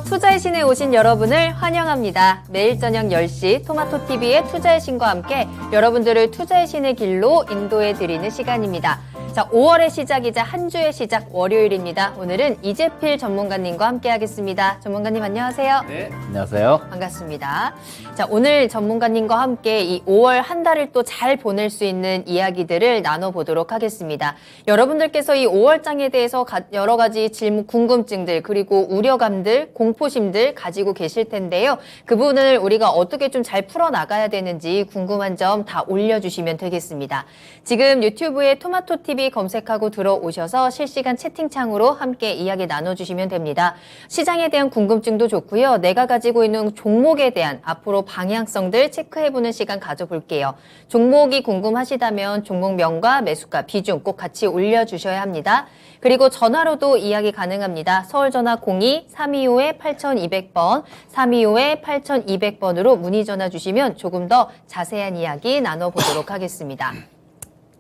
투자의 신에 오신 여러분을 환영합니다. 매일 저녁 10시 토마토TV의 투자의 신과 함께 여러분들을 투자의 신의 길로 인도해 드리는 시간입니다. 자, 5월의 시작이자 한 주의 시작 월요일입니다. 오늘은 이재필 전문가님과 함께 하겠습니다. 전문가님 안녕하세요. 네, 안녕하세요. 반갑습니다. 자, 오늘 전문가님과 함께 이 5월 한 달을 또 잘 보낼 수 있는 이야기들을 나눠보도록 하겠습니다. 여러분들께서 이 5월장에 대해서 여러 가지 질문, 궁금증들, 그리고 우려감들, 공포심들 가지고 계실 텐데요. 그 부분을 우리가 어떻게 좀 잘 풀어나가야 되는지 궁금한 점 다 올려주시면 되겠습니다. 지금 유튜브에 토마토TV 검색하고 들어오셔서 실시간 채팅창으로 함께 이야기 나눠주시면 됩니다. 시장에 대한 궁금증도 좋고요. 내가 가지고 있는 종목에 대한 앞으로 방향성들 체크해보는 시간 가져볼게요. 종목이 궁금하시다면 종목명과 매수가, 비중 꼭 같이 올려주셔야 합니다. 그리고 전화로도 이야기 가능합니다. 서울전화 02-325-8200번, 325-8200번으로 문의 전화 주시면 조금 더 자세한 이야기 나눠보도록 하겠습니다.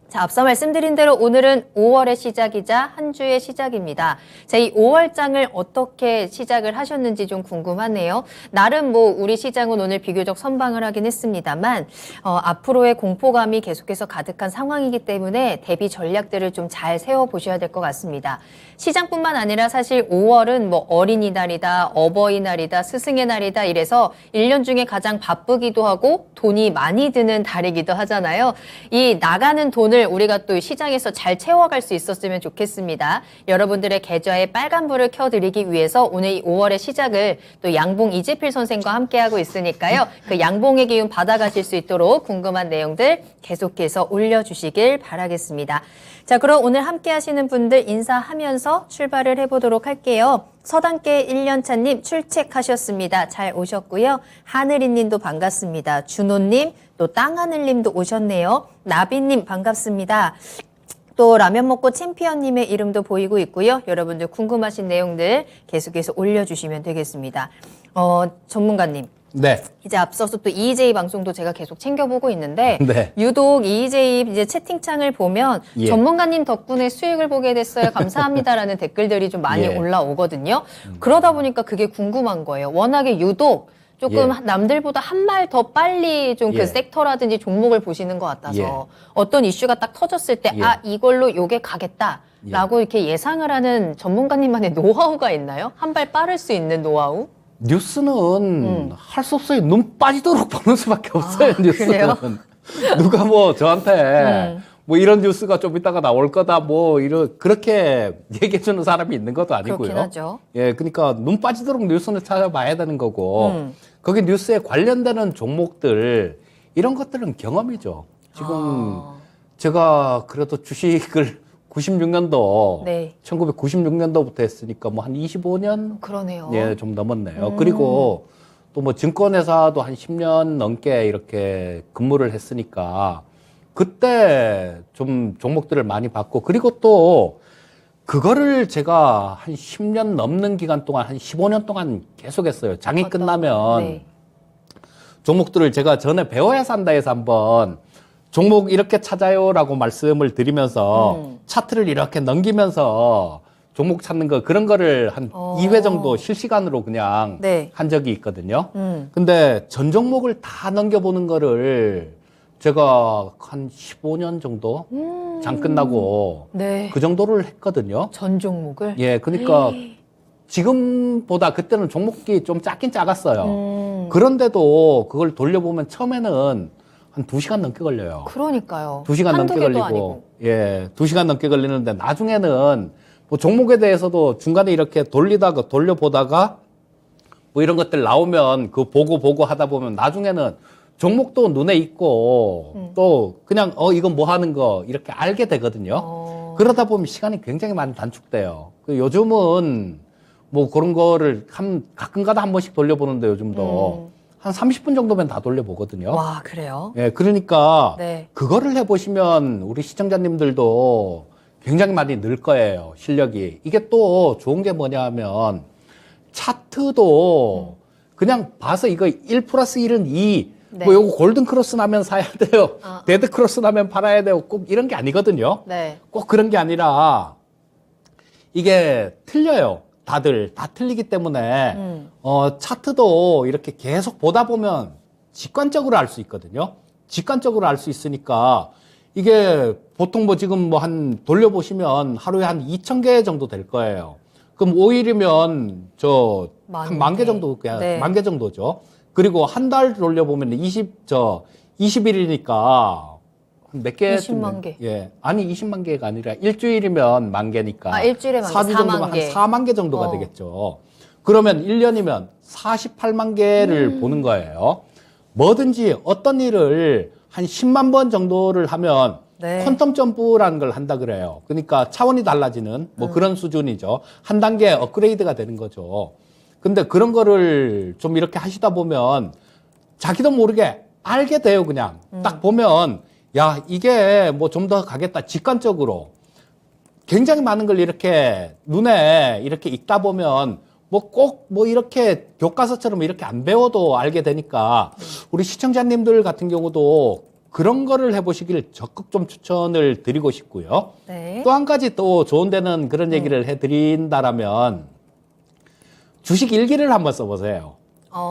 자, 앞서 말씀드린 대로 오늘은 5월의 시작이자 한 주의 시작입니다. 자, 이 5월장을 어떻게 시작을 하셨는지 좀 궁금하네요. 나름 뭐 우리 시장은 오늘 비교적 선방을 하긴 했습니다만 앞으로의 공포감이 계속해서 가득한 상황이기 때문에 대비 전략들을 좀 잘 세워보셔야 될 것 같습니다. 시장뿐만 아니라 사실 5월은 뭐 어린이날이다, 어버이날이다, 스승의 날이다 이래서 1년 중에 가장 바쁘기도 하고 돈이 많이 드는 달이기도 하잖아요. 이 나가는 돈을 우리가 또 시장에서 잘 채워갈 수 있었으면 좋겠습니다. 여러분들의 계좌에 빨간불을 켜드리기 위해서 오늘 이 5월의 시작을 또 양봉 이재필 선생과 함께하고 있으니까요. 그 양봉의 기운 받아가실 수 있도록 궁금한 내용들 계속해서 올려주시길 바라겠습니다. 자, 그럼 오늘 함께 하시는 분들 인사하면서 출발을 해보도록 할게요. 서당계 1년차님 출첵하셨습니다. 잘 오셨고요. 하늘이님도 반갑습니다. 준호님, 또 땅하늘님도 오셨네요. 나비님 반갑습니다. 또 라면 먹고 챔피언님의 이름도 보이고 있고요. 여러분들 궁금하신 내용들 계속해서 올려주시면 되겠습니다. 전문가님. 네. 이제 앞서서 또 EJ 방송도 제가 계속 챙겨보고 있는데 네. 유독 EJ 이제 채팅창을 보면 예. 전문가님 덕분에 수익을 보게 됐어요. 감사합니다라는 댓글들이 좀 많이 예. 올라오거든요. 그러다 보니까 그게 궁금한 거예요. 워낙에 유독 조금 예. 남들보다 한 발 더 빨리 좀 그 예. 섹터라든지 종목을 보시는 것 같아서 예. 어떤 이슈가 딱 터졌을 때 예. 아, 이걸로 요게 가겠다라고 이렇게 예상을 하는 전문가님만의 노하우가 있나요? 한 발 빠를 수 있는 노하우? 뉴스는 할 수 없어요. 눈 빠지도록 보는 수밖에 없어요, 뉴스는. 그래요? 누가 뭐 저한테 뭐 이런 뉴스가 좀 이따가 나올 거다 뭐 그렇게 얘기해 주는 사람이 있는 것도 아니고요. 그렇긴 하죠. 예, 그러니까 눈 빠지도록 뉴스는 찾아봐야 되는 거고 거기 뉴스에 관련되는 종목들 이런 것들은 경험이죠. 지금 제가 그래도 주식을 96년도, 네. 1996년도부터 했으니까 뭐 한 25년? 그러네요. 예, 좀 넘었네요. 그리고 또 뭐 증권회사도 한 10년 넘게 이렇게 근무를 했으니까 그때 좀 종목들을 많이 봤고 그리고 또 그거를 제가 한 10년 넘는 기간 동안 한 15년 동안 계속 했어요. 장이 끝나면 네. 종목들을 제가 전에 배워야 산다 해서 한번 종목 이렇게 찾아요라고 말씀을 드리면서 차트를 이렇게 넘기면서 종목 찾는 거 그런 거를 한 2회 정도 실시간으로 그냥 네. 한 적이 있거든요. 근데 전 종목을 다 넘겨보는 거를 제가 한 15년 정도 장 끝나고 네. 그 정도를 했거든요. 전 종목을? 예, 그러니까 지금보다 그때는 종목이 좀 작긴 작았어요. 그런데도 그걸 돌려보면 처음에는 한 2시간 넘게 걸려요. 그러니까요. 2시간 한두 넘게 개도 걸리고. 아니고. 예, 2시간 넘게 걸리는데 나중에는 뭐 종목에 대해서도 중간에 이렇게 돌려보다가 뭐 이런 것들 나오면 그 보고 하다 보면 나중에는 종목도 눈에 있고 또 그냥 이건 뭐 하는 거 이렇게 알게 되거든요. 그러다 보면 시간이 굉장히 많이 단축돼요. 요즘은 뭐 그런 거를 가끔가다 한 번씩 돌려보는데 요즘도 한 30분 정도면 다 돌려보거든요. 와, 그래요? 예, 그러니까 네. 그거를 해보시면 우리 시청자님들도 굉장히 많이 늘 거예요, 실력이. 이게 또 좋은 게 뭐냐 하면 차트도 그냥 봐서 이거 1 플러스 1은 2, 네. 뭐 요거 골든 크로스 나면 사야 돼요. 데드 크로스 나면 팔아야 돼요. 꼭 이런 게 아니거든요. 네. 꼭 그런 게 아니라 이게 틀려요. 다들 다 틀리기 때문에 차트도 이렇게 계속 보다 보면 직관적으로 알 수 있거든요. 직관적으로 알 수 있으니까 이게 보통 뭐 지금 뭐 한 돌려보시면 하루에 한 2,000개 정도 될 거예요. 그럼 5일이면 저 한 10,000개 정도, 네. 10,000개 정도죠. 그리고 한 달 돌려보면 20일이니까 몇 개? 20만 개. 예. 아니, 20만 개가 아니라 일주일이면 10,000개니까. 아, 일주일에 4주 4만 정도면 개. 한 4만 개 정도가 되겠죠. 그러면 1년이면 48만 개를 보는 거예요. 뭐든지 어떤 일을 한 10만 번 정도를 하면 네. 퀀텀 점프라는 걸 한다 그래요. 그러니까 차원이 달라지는 뭐 그런 수준이죠. 한 단계 업그레이드가 되는 거죠. 근데 그런 거를 좀 이렇게 하시다 보면 자기도 모르게 알게 돼요, 그냥. 딱 보면, 야, 이게 뭐 좀 더 가겠다. 직관적으로. 굉장히 많은 걸 이렇게 눈에 이렇게 읽다 보면 뭐 꼭 뭐 이렇게 교과서처럼 이렇게 안 배워도 알게 되니까 우리 시청자님들 같은 경우도 그런 거를 해보시길 적극 좀 추천을 드리고 싶고요. 네. 또 한 가지 또 좋은 데는 그런 얘기를 해드린다라면 주식 일기를 한번 써보세요.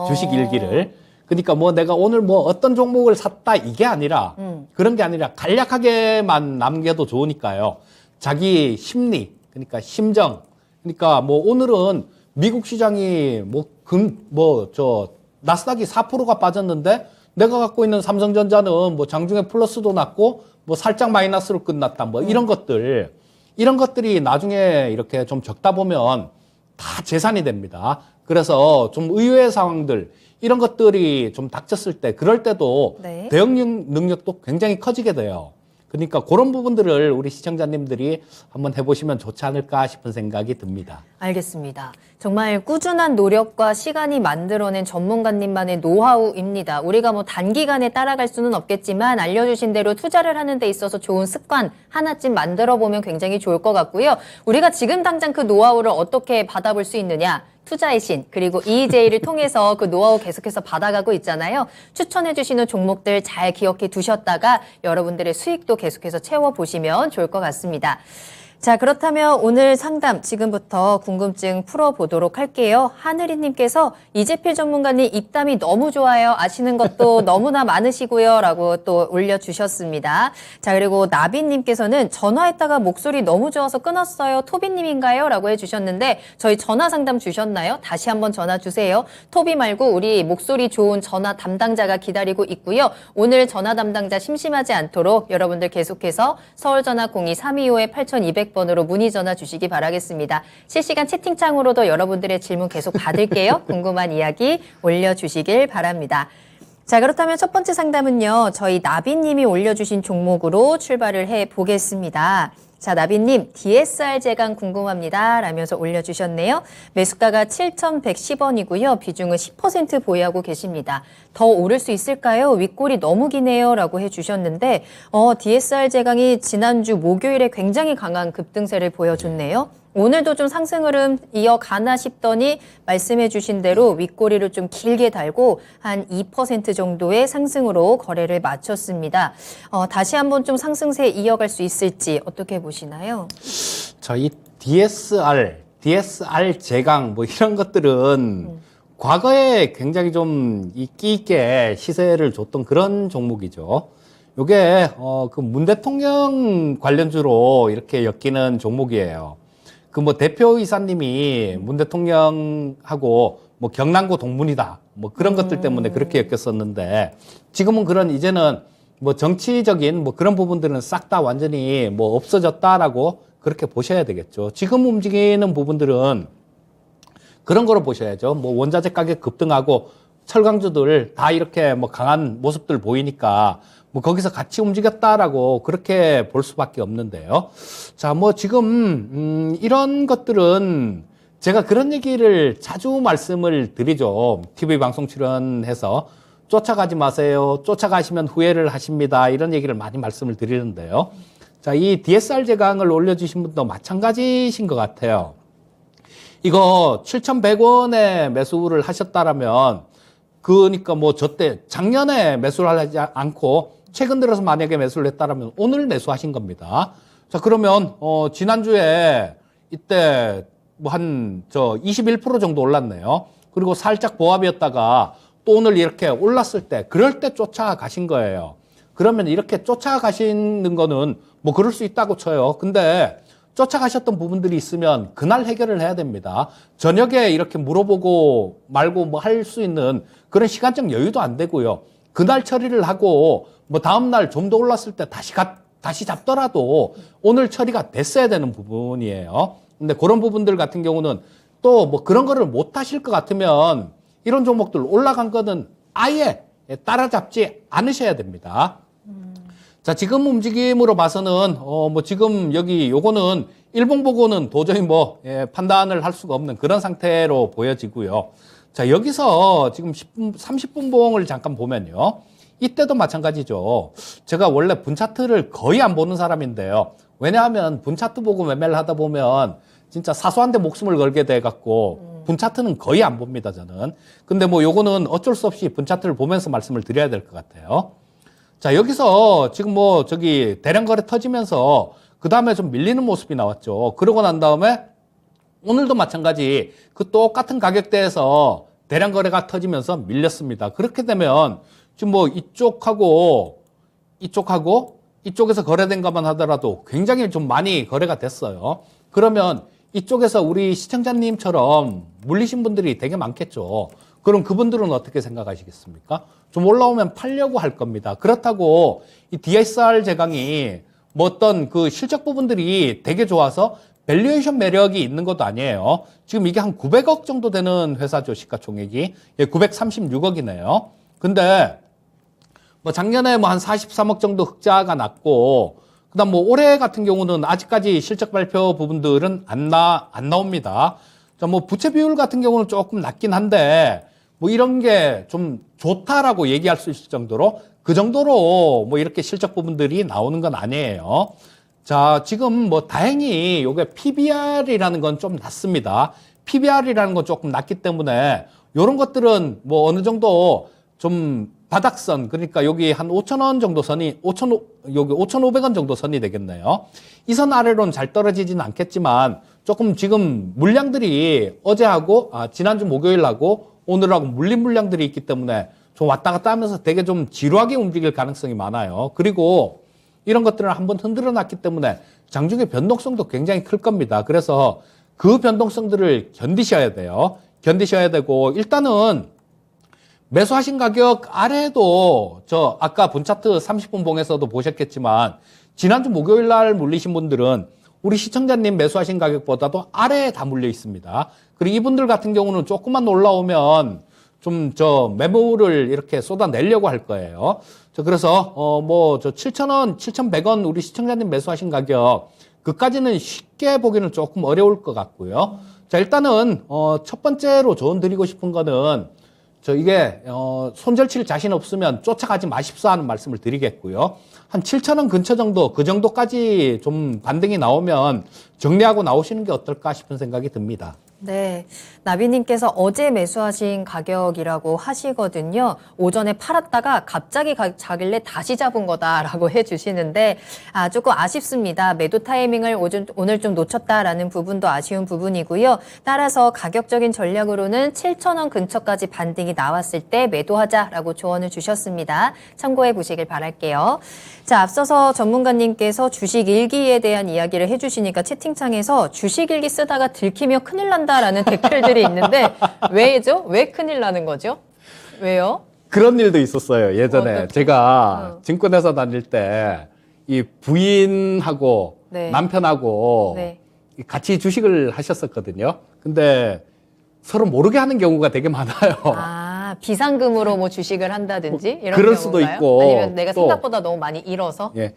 주식 일기를. 그러니까 뭐 내가 오늘 뭐 어떤 종목을 샀다 이게 아니라 그런 게 아니라 간략하게만 남겨도 좋으니까요. 자기 심리, 그러니까 심정. 그러니까 뭐 오늘은 미국 시장이 나스닥이 4%가 빠졌는데 내가 갖고 있는 삼성전자는 뭐 장중에 플러스도 났고 뭐 살짝 마이너스로 끝났다. 뭐 이런 것들이 나중에 이렇게 좀 적다 보면 다 재산이 됩니다. 그래서 좀 의외의 상황들, 이런 것들이 좀 닥쳤을 때, 그럴 때도 네. 대응 능력도 굉장히 커지게 돼요. 그러니까 그런 부분들을 우리 시청자님들이 한번 해보시면 좋지 않을까 싶은 생각이 듭니다. 알겠습니다. 정말 꾸준한 노력과 시간이 만들어낸 전문가님만의 노하우입니다. 우리가 뭐 단기간에 따라갈 수는 없겠지만 알려주신 대로 투자를 하는 데 있어서 좋은 습관 하나쯤 만들어 보면 굉장히 좋을 것 같고요. 우리가 지금 당장 그 노하우를 어떻게 받아볼 수 있느냐? 투자의 신, 그리고 EJ를 통해서 그 노하우 계속해서 받아가고 있잖아요. 추천해 주시는 종목들 잘 기억해 두셨다가 여러분들의 수익도 계속해서 채워보시면 좋을 것 같습니다. 자, 그렇다면 오늘 상담 지금부터 궁금증 풀어보도록 할게요. 하늘이님께서 이재필 전문가님 입담이 너무 좋아요. 아시는 것도 너무나 많으시고요. 라고 또 올려주셨습니다. 자, 그리고 나비님께서는 전화했다가 목소리 너무 좋아서 끊었어요. 토비님인가요? 라고 해주셨는데 저희 전화 상담 주셨나요? 다시 한번 전화 주세요. 토비 말고 우리 목소리 좋은 전화 담당자가 기다리고 있고요. 오늘 전화 담당자 심심하지 않도록 여러분들 계속해서 서울전화 02-325-8200 번으로 문의 전화 주시기 바라겠습니다. 실시간 채팅창으로도 여러분들의 질문 계속 받을게요. 궁금한 이야기 올려주시길 바랍니다. 자, 그렇다면 첫 번째 상담은요. 저희 나비님이 올려주신 종목으로 출발을 해보겠습니다. 자, 나비님, DSR 제강 궁금합니다. 라면서 올려주셨네요. 매수가가 7,110원이고요. 비중은 10% 보유하고 계십니다. 더 오를 수 있을까요? 윗골이 너무 기네요. 라고 해주셨는데, DSR 제강이 지난주 목요일에 굉장히 강한 급등세를 보여줬네요. 오늘도 좀 상승 흐름 이어가나 싶더니 말씀해 주신 대로 윗꼬리를 좀 길게 달고 한 2% 정도의 상승으로 거래를 마쳤습니다. 다시 한번 좀 상승세 이어갈 수 있을지 어떻게 보시나요? 자, 이 DSR 제강 뭐 이런 것들은 과거에 굉장히 좀 있기 있게 시세를 줬던 그런 종목이죠. 요게 그 문 대통령 관련주로 이렇게 엮이는 종목이에요. 그 뭐 대표이사님이 문 대통령하고 뭐 경남고 동문이다. 뭐 그런 것들 때문에 그렇게 엮였었는데 지금은 그런 이제는 뭐 정치적인 뭐 그런 부분들은 싹 다 완전히 뭐 없어졌다라고 그렇게 보셔야 되겠죠. 지금 움직이는 부분들은 그런 거로 보셔야죠. 뭐 원자재 가격 급등하고 철강주들 다 이렇게 뭐 강한 모습들 보이니까 뭐 거기서 같이 움직였다라고 그렇게 볼 수밖에 없는데요. 자, 뭐 지금 이런 것들은 제가 그런 얘기를 자주 말씀을 드리죠. TV 방송 출연해서 쫓아가지 마세요. 쫓아가시면 후회를 하십니다. 이런 얘기를 많이 말씀을 드리는데요. 자, 이 DSR 제강을 올려주신 분도 마찬가지신 것 같아요. 이거 7,100원에 매수를 하셨다라면 그러니까 뭐 저때 작년에 매수를 하지 않고 최근 들어서 만약에 매수를 했다라면 오늘 매수하신 겁니다. 자, 그러면 지난주에 이때 뭐 한 21% 정도 올랐네요. 그리고 살짝 보합이었다가 또 오늘 이렇게 올랐을 때 그럴 때 쫓아가신 거예요. 그러면 이렇게 쫓아가시는 거는 뭐 그럴 수 있다고 쳐요. 근데 쫓아가셨던 부분들이 있으면 그날 해결을 해야 됩니다. 저녁에 이렇게 물어보고 말고 뭐 할 수 있는 그런 시간적 여유도 안 되고요. 그날 처리를 하고 뭐 다음날 좀 더 올랐을 때 다시 잡더라도 오늘 처리가 됐어야 되는 부분이에요. 근데 그런 부분들 같은 경우는 또 뭐 그런 거를 못 하실 것 같으면 이런 종목들 올라간 거는 아예 따라잡지 않으셔야 됩니다. 자, 지금 움직임으로 봐서는, 뭐 지금 여기 요거는 일봉 보고는 도저히 뭐, 판단을 할 수가 없는 그런 상태로 보여지고요. 자, 여기서 지금 10분, 30분 봉을 잠깐 보면요. 이때도 마찬가지죠. 제가 원래 분차트를 거의 안 보는 사람인데요. 왜냐하면 분차트 보고 매매를 하다 보면 진짜 사소한데 목숨을 걸게 돼갖고 분차트는 거의 안 봅니다, 저는. 근데 뭐 요거는 어쩔 수 없이 분차트를 보면서 말씀을 드려야 될 것 같아요. 자, 여기서 지금 뭐 저기 대량 거래 터지면서 그 다음에 좀 밀리는 모습이 나왔죠. 그러고 난 다음에 오늘도 마찬가지 그 똑같은 가격대에서 대량 거래가 터지면서 밀렸습니다. 그렇게 되면 지금 뭐 이쪽하고 이쪽에서 거래된 것만 하더라도 굉장히 좀 많이 거래가 됐어요. 그러면 이쪽에서 우리 시청자님처럼 물리신 분들이 되게 많겠죠. 그럼 그분들은 어떻게 생각하시겠습니까? 좀 올라오면 팔려고 할 겁니다. 그렇다고 이 DSR 제강이 뭐 어떤 그 실적 부분들이 되게 좋아서 밸류에이션 매력이 있는 것도 아니에요. 지금 이게 한 900억 정도 되는 회사죠, 시가총액이. 예, 936억이네요. 근데 뭐 작년에 뭐 한 43억 정도 흑자가 났고, 그 다음 뭐 올해 같은 경우는 아직까지 실적 발표 부분들은 안 나옵니다. 자, 뭐 부채 비율 같은 경우는 조금 낮긴 한데, 뭐 이런 게 좀 좋다라고 얘기할 수 있을 정도로 그 정도로 뭐 이렇게 실적 부분들이 나오는 건 아니에요. 자, 지금 뭐 다행히 요게 PBR이라는 건 좀 낮습니다. PBR이라는 건 조금 낮기 때문에 요런 것들은 뭐 어느 정도 좀 바닥선, 그러니까 여기 한 5,000원 정도 선이, 여기 5,500원 정도 선이 되겠네요. 이 선 아래로는 잘 떨어지진 않겠지만 조금 지금 물량들이 어제하고, 지난주 목요일하고 오늘하고 물린 물량들이 있기 때문에 좀 왔다 갔다 하면서 되게 좀 지루하게 움직일 가능성이 많아요. 그리고 이런 것들을 한번 흔들어 놨기 때문에 장중에 변동성도 굉장히 클 겁니다. 그래서 그 변동성들을 견디셔야 돼요. 견디셔야 되고, 일단은 매수하신 가격 아래도 저 아까 분차트 30분 봉에서도 보셨겠지만 지난주 목요일 날 물리신 분들은 우리 시청자님 매수하신 가격보다도 아래에 다 물려 있습니다. 그리고 이분들 같은 경우는 조금만 올라오면 좀 매물을 이렇게 쏟아내려고 할 거예요. 그래서 뭐 7,000원, 7,100원 우리 시청자님 매수하신 가격 그까지는 쉽게 보기는 조금 어려울 것 같고요. 자, 일단은 첫 번째로 조언 드리고 싶은 거는 이게 손절칠 자신 없으면 쫓아가지 마십사 하는 말씀을 드리겠고요. 한 7,000원 근처 정도, 그 정도까지 좀 반등이 나오면 정리하고 나오시는 게 어떨까 싶은 생각이 듭니다. 네, 나비님께서 어제 매수하신 가격이라고 하시거든요. 오전에 팔았다가 갑자기 자길래 다시 잡은 거다라고 해주시는데 조금 아쉽습니다. 매도 타이밍을 오늘 좀 놓쳤다라는 부분도 아쉬운 부분이고요. 따라서 가격적인 전략으로는 7,000원 근처까지 반등이 나왔을 때 매도하자라고 조언을 주셨습니다. 참고해 보시길 바랄게요. 자, 앞서서 전문가님께서 주식 일기에 대한 이야기를 해주시니까 채팅창에서 주식 일기 쓰다가 들키면 큰일 난다라는 댓글들이 있는데 왜죠? 왜 큰일 나는 거죠? 왜요? 그런 일도 있었어요. 예전에 어떻게? 제가 증권회사 다닐 때 이 부인하고 네. 남편하고 네. 같이 주식을 하셨었거든요. 근데 서로 모르게 하는 경우가 되게 많아요. 비상금으로 뭐 주식을 한다든지 이런 그럴 수도 경우인가요? 있고 아니면 내가 또 생각보다 너무 많이 잃어서? 예.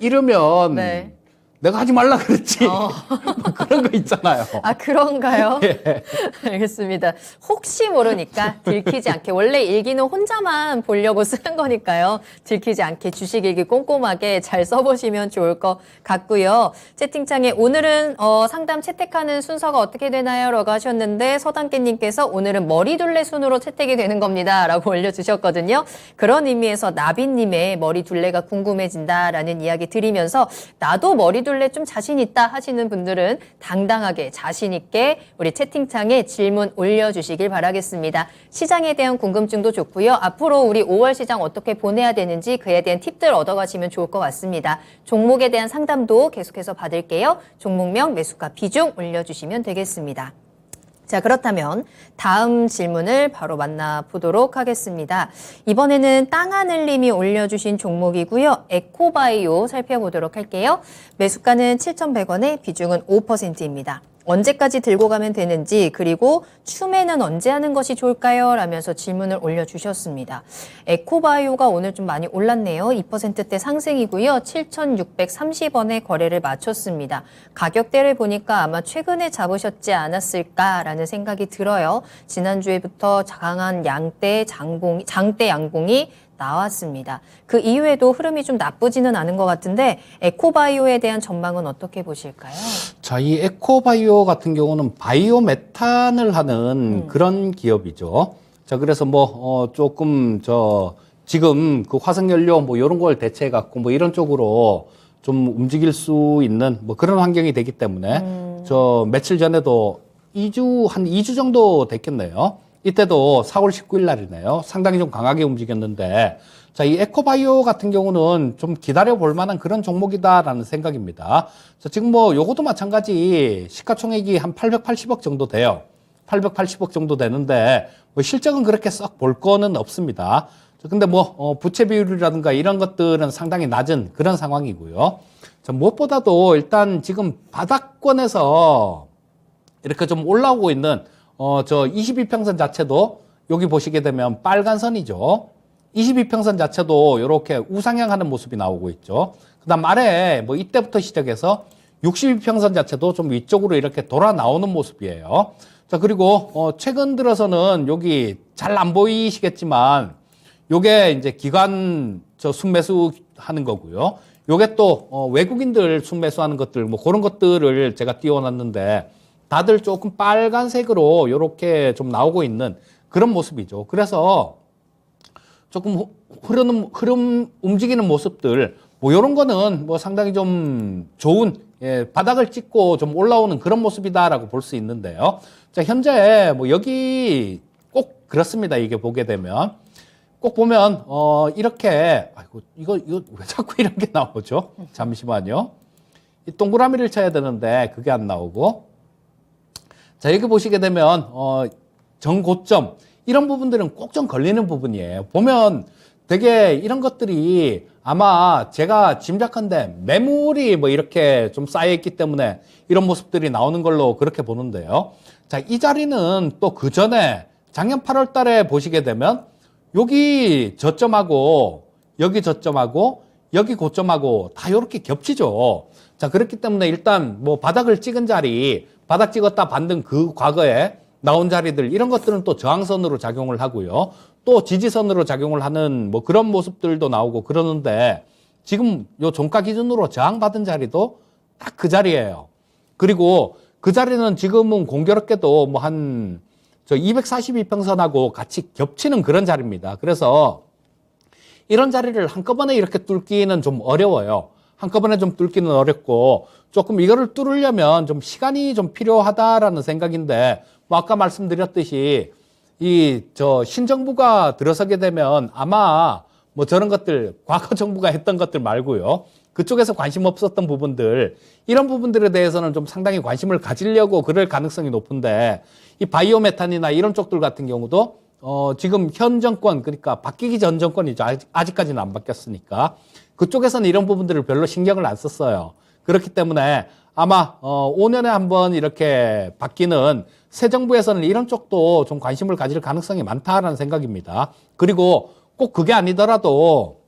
이러면 네. 내가 하지 말라 그랬지. 뭐 그런 거 있잖아요. 그런가요? 예. 알겠습니다. 혹시 모르니까 들키지 않게 원래 일기는 혼자만 보려고 쓰는 거니까요. 들키지 않게 주식 일기 꼼꼼하게 잘 써보시면 좋을 것 같고요. 채팅창에 오늘은 상담 채택하는 순서가 어떻게 되나요? 라고 하셨는데 서당깨님께서 오늘은 머리둘레 순으로 채택이 되는 겁니다. 라고 올려주셨거든요. 그런 의미에서 나비님의 머리둘레가 궁금해진다라는 이야기 드리면서 나도 머리둘레 바이둘레 좀 자신 있다 하시는 분들은 당당하게 자신 있게 우리 채팅창에 질문 올려주시길 바라겠습니다. 시장에 대한 궁금증도 좋고요. 앞으로 우리 5월 시장 어떻게 보내야 되는지 그에 대한 팁들 얻어가시면 좋을 것 같습니다. 종목에 대한 상담도 계속해서 받을게요. 종목명, 매수가, 비중 올려주시면 되겠습니다. 자, 그렇다면 다음 질문을 바로 만나보도록 하겠습니다. 이번에는 땅하늘님이 올려주신 종목이고요. 에코바이오 살펴보도록 할게요. 매수가는 7,100원에 비중은 5%입니다. 언제까지 들고 가면 되는지 그리고 추매는 언제 하는 것이 좋을까요? 라면서 질문을 올려주셨습니다. 에코바이오가 오늘 좀 많이 올랐네요. 2%대 상승이고요. 7,630원에 거래를 마쳤습니다. 가격대를 보니까 아마 최근에 잡으셨지 않았을까라는 생각이 들어요. 지난주에부터 강한 장대 양봉이 나왔습니다. 그 이후에도 흐름이 좀 나쁘지는 않은 것 같은데 에코바이오에 대한 전망은 어떻게 보실까요? 자, 이 에코바이오 같은 경우는 바이오 메탄을 하는 그런 기업이죠. 자, 그래서 조금 지금 그 화석연료 이런 걸 대체해 갖고 이런 쪽으로 좀 움직일 수 있는 그런 환경이 되기 때문에 며칠 전에도 한 2주 정도 됐겠네요. 이때도 4월 19일 날이네요. 상당히 좀 강하게 움직였는데, 자, 이 에코바이오 같은 경우는 좀 기다려 볼 만한 그런 종목이다라는 생각입니다. 자, 지금 요것도 마찬가지 시가총액이 한 880억 정도 돼요. 880억 정도 되는데, 실적은 그렇게 썩 볼 거는 없습니다. 근데 부채 비율이라든가 이런 것들은 상당히 낮은 그런 상황이고요. 자, 무엇보다도 일단 지금 바닥권에서 이렇게 좀 올라오고 있는 22평선 자체도 여기 보시게 되면 빨간 선이죠. 22평선 자체도 이렇게 우상향하는 모습이 나오고 있죠. 그 다음 아래 이때부터 시작해서 62평선 자체도 좀 위쪽으로 이렇게 돌아 나오는 모습이에요. 자, 그리고 최근 들어서는 여기 잘 안 보이시겠지만 요게 이제 기관 순매수 하는 거고요. 요게 또 외국인들 순매수하는 것들 그런 것들을 제가 띄워놨는데 다들 조금 빨간색으로 이렇게 좀 나오고 있는 그런 모습이죠. 그래서 조금 흐름 움직이는 모습들 이런 거는 상당히 좀 좋은 바닥을 찍고 좀 올라오는 그런 모습이다라고 볼 수 있는데요. 자, 현재 여기 꼭 그렇습니다. 이게 보게 되면 꼭 보면 이렇게 이거 왜 자꾸 이런 게 나오죠? 잠시만요. 이 동그라미를 쳐야 되는데 그게 안 나오고. 자, 여기 보시게 되면 정고점 이런 부분들은 꼭 좀 걸리는 부분이에요. 보면 되게 이런 것들이 아마 제가 짐작한데 매물이 이렇게 좀 쌓여있기 때문에 이런 모습들이 나오는 걸로 그렇게 보는데요. 자, 이 자리는 또 그 전에 작년 8월 달에 보시게 되면 여기 저점하고 여기 저점하고 여기 고점하고 다 이렇게 겹치죠. 자, 그렇기 때문에 일단 바닥을 찍은 자리, 바닥 찍었다 반등 그 과거에 나온 자리들 이런 것들은 또 저항선으로 작용을 하고요. 또 지지선으로 작용을 하는 그런 모습들도 나오고 그러는데 지금 요 종가 기준으로 저항받은 자리도 딱 그 자리예요. 그리고 그 자리는 지금은 공교롭게도 한 242평선하고 같이 겹치는 그런 자리입니다. 그래서 이런 자리를 한꺼번에 이렇게 뚫기는 좀 어려워요. 한꺼번에 좀 뚫기는 어렵고 조금 이거를 뚫으려면 좀 시간이 좀 필요하다라는 생각인데 아까 말씀드렸듯이 신정부가 들어서게 되면 아마 저런 것들 과거 정부가 했던 것들 말고요. 그쪽에서 관심 없었던 부분들 이런 부분들에 대해서는 좀 상당히 관심을 가지려고 그럴 가능성이 높은데 이 바이오 메탄이나 이런 쪽들 같은 경우도 지금 현 정권 그러니까 바뀌기 전 정권이죠. 아직까지는 안 바뀌었으니까 그쪽에서는 이런 부분들을 별로 신경을 안 썼어요. 그렇기 때문에 아마 5년에 한번 이렇게 바뀌는 새 정부에서는 이런 쪽도 좀 관심을 가질 가능성이 많다라는 생각입니다. 그리고 꼭 그게 아니더라도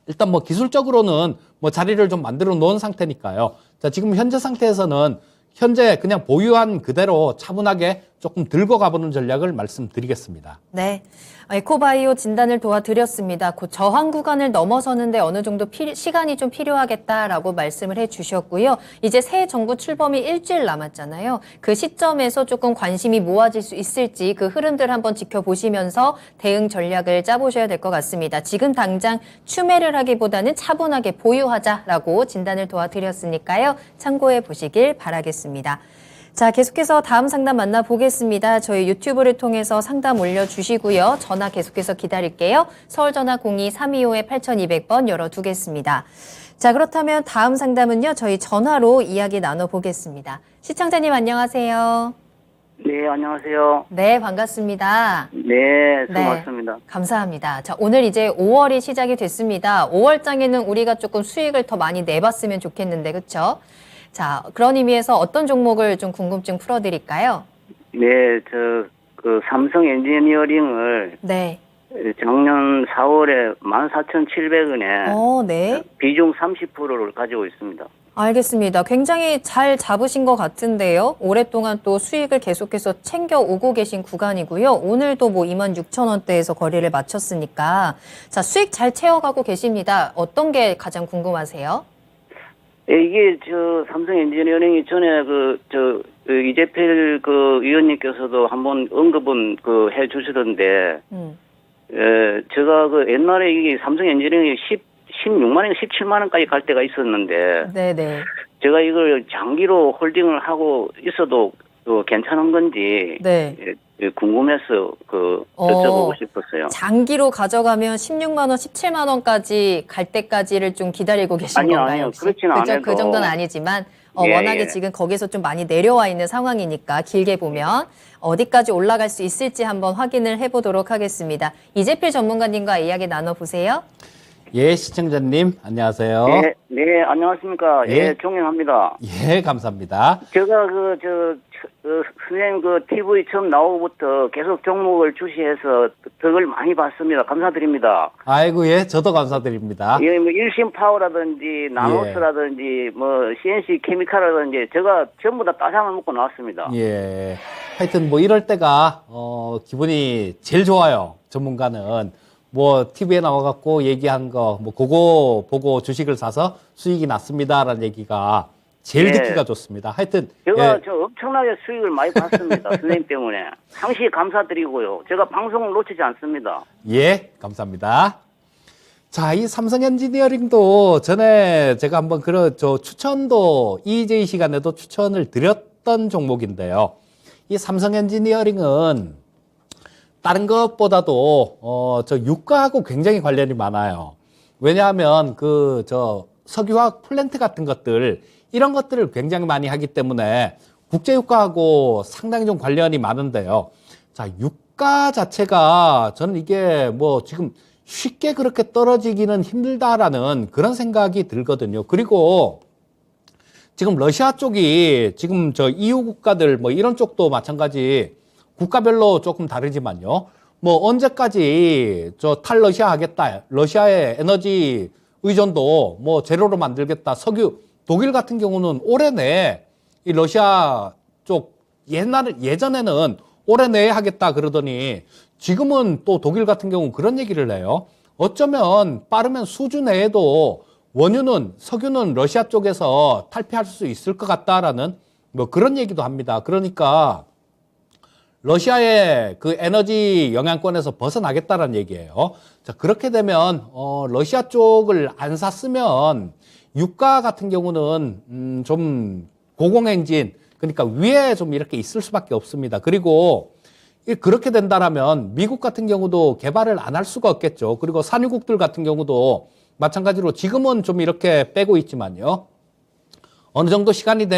일단 기술적으로는 자리를 좀 만들어 놓은 상태니까요. 자, 지금 현재 상태에서는 현재 그냥 보유한 그대로 차분하게 조금 들고 가보는 전략을 말씀드리겠습니다. 네. 에코바이오 진단을 도와드렸습니다. 그 저항 구간을 넘어서는데 어느 정도 시간이 좀 필요하겠다라고 말씀을 해주셨고요. 이제 새 정부 출범이 일주일 남았잖아요. 그 시점에서 조금 관심이 모아질 수 있을지 그 흐름들 한번 지켜보시면서 대응 전략을 짜보셔야 될 것 같습니다. 지금 당장 추매를 하기보다는 차분하게 보유하자라고 진단을 도와드렸으니까요. 참고해 보시길 바라겠습니다. 자, 계속해서 다음 상담 만나보겠습니다. 저희 유튜브를 통해서 상담 올려주시고요. 전화 계속해서 기다릴게요. 서울 전화 02-325-8200번 열어두겠습니다. 자, 그렇다면 다음 상담은요. 저희 전화로 이야기 나눠보겠습니다. 시청자님 안녕하세요. 네, 안녕하세요. 네, 반갑습니다. 네, 고맙습니다. 네, 감사합니다. 자, 오늘 이제 5월이 시작이 됐습니다. 5월장에는 우리가 조금 수익을 더 많이 내봤으면 좋겠는데, 그렇죠? 자, 그런 의미에서 어떤 종목을 좀 궁금증 풀어드릴까요? 네, 삼성 엔지니어링을 네. 작년 4월에 14,700원에 네. 비중 30%를 가지고 있습니다. 알겠습니다. 굉장히 잘 잡으신 것 같은데요. 오랫동안 또 수익을 계속해서 챙겨오고 계신 구간이고요. 오늘도 뭐 26,000원대에서 거래를 마쳤으니까. 자, 수익 잘 채워가고 계십니다. 어떤 게 가장 궁금하세요? 예, 이게 삼성 엔지니어링이 전에 이재필 위원님께서도 한번 언급은 해 주시던데, 제가 옛날에 이게 삼성 엔지니어링이 16만 원, 17만 원까지 갈 때가 있었는데, 네네. 제가 이걸 장기로 홀딩을 하고 있어도 괜찮은 건지, 네. 궁금해서 여쭤보고 싶었어요. 장기로 가져가면 16만 원, 17만 원까지 갈 때까지를 좀 기다리고 계신 건가요? 아니요. 혹시? 그렇지는 않아도. 그 정도는 아니지만 예, 워낙에 예. 지금 거기서 좀 많이 내려와 있는 상황이니까 길게 보면 어디까지 올라갈 수 있을지 한번 확인을 해보도록 하겠습니다. 이재필 전문가님과 이야기 나눠보세요. 예, 시청자님 안녕하세요. 네, 안녕하십니까. 예. 예, 존경합니다. 예, 감사합니다. 제가 선생님 TV 처음 나오고부터 계속 종목을 주시해서 덕을 많이 봤습니다. 감사드립니다. 아이고, 예, 저도 감사드립니다. 예, 뭐 일신 파워라든지 나노스라든지 뭐 CNC 케미칼이라든지 제가 전부 다 따상을 먹고 나왔습니다. 예. 하여튼 뭐 이럴 때가 기분이 제일 좋아요. 전문가는 뭐 TV에 나와갖고 얘기한 거 뭐 그거 보고 주식을 사서 수익이 났습니다라는 얘기가 제일 예. 듣기가 좋습니다. 하여튼 제가 예. 엄청나게 수익을 많이 봤습니다. 선생님 때문에. 상시 감사드리고요. 제가 방송을 놓치지 않습니다. 예, 감사합니다. 자, 이 삼성 엔지니어링도 전에 제가 한번 추천도 EJ 시간에도 추천을 드렸던 종목인데요. 이 삼성 엔지니어링은 다른 것보다도 유가하고 굉장히 관련이 많아요. 왜냐하면 석유화학 플랜트 같은 것들 이런 것들을 굉장히 많이 하기 때문에 국제 유가하고 상당히 좀 관련이 많은데요. 자, 유가 자체가 저는 이게 뭐 지금 쉽게 그렇게 떨어지기는 힘들다라는 그런 생각이 들거든요. 그리고 지금 러시아 쪽이 지금 EU 국가들 뭐 이런 쪽도 마찬가지 국가별로 조금 다르지만요. 뭐 언제까지 탈러시아 하겠다. 러시아의 에너지 의존도 뭐 제로로 만들겠다. 석유 독일 같은 경우는 올해 내에 이 러시아 쪽 예전에는 올해 내에 하겠다 그러더니 지금은 또 독일 같은 경우 그런 얘기를 해요. 어쩌면 빠르면 수주 내에도 석유는 러시아 쪽에서 탈피할 수 있을 것 같다라는 뭐 그런 얘기도 합니다. 그러니까 러시아의 그 에너지 영향권에서 벗어나겠다라는 얘기예요. 자, 그렇게 되면 러시아 쪽을 안 샀으면 유가 같은 경우는 좀 고공행진, 그러니까 위에 좀 이렇게 있을 수밖에 없습니다. 그리고 그렇게 된다라면 미국 같은 경우도 개발을 안 할 수가 없겠죠. 그리고 산유국들 같은 경우도 마찬가지로 지금은 좀 이렇게 빼고 있지만요. 어느 정도 시간이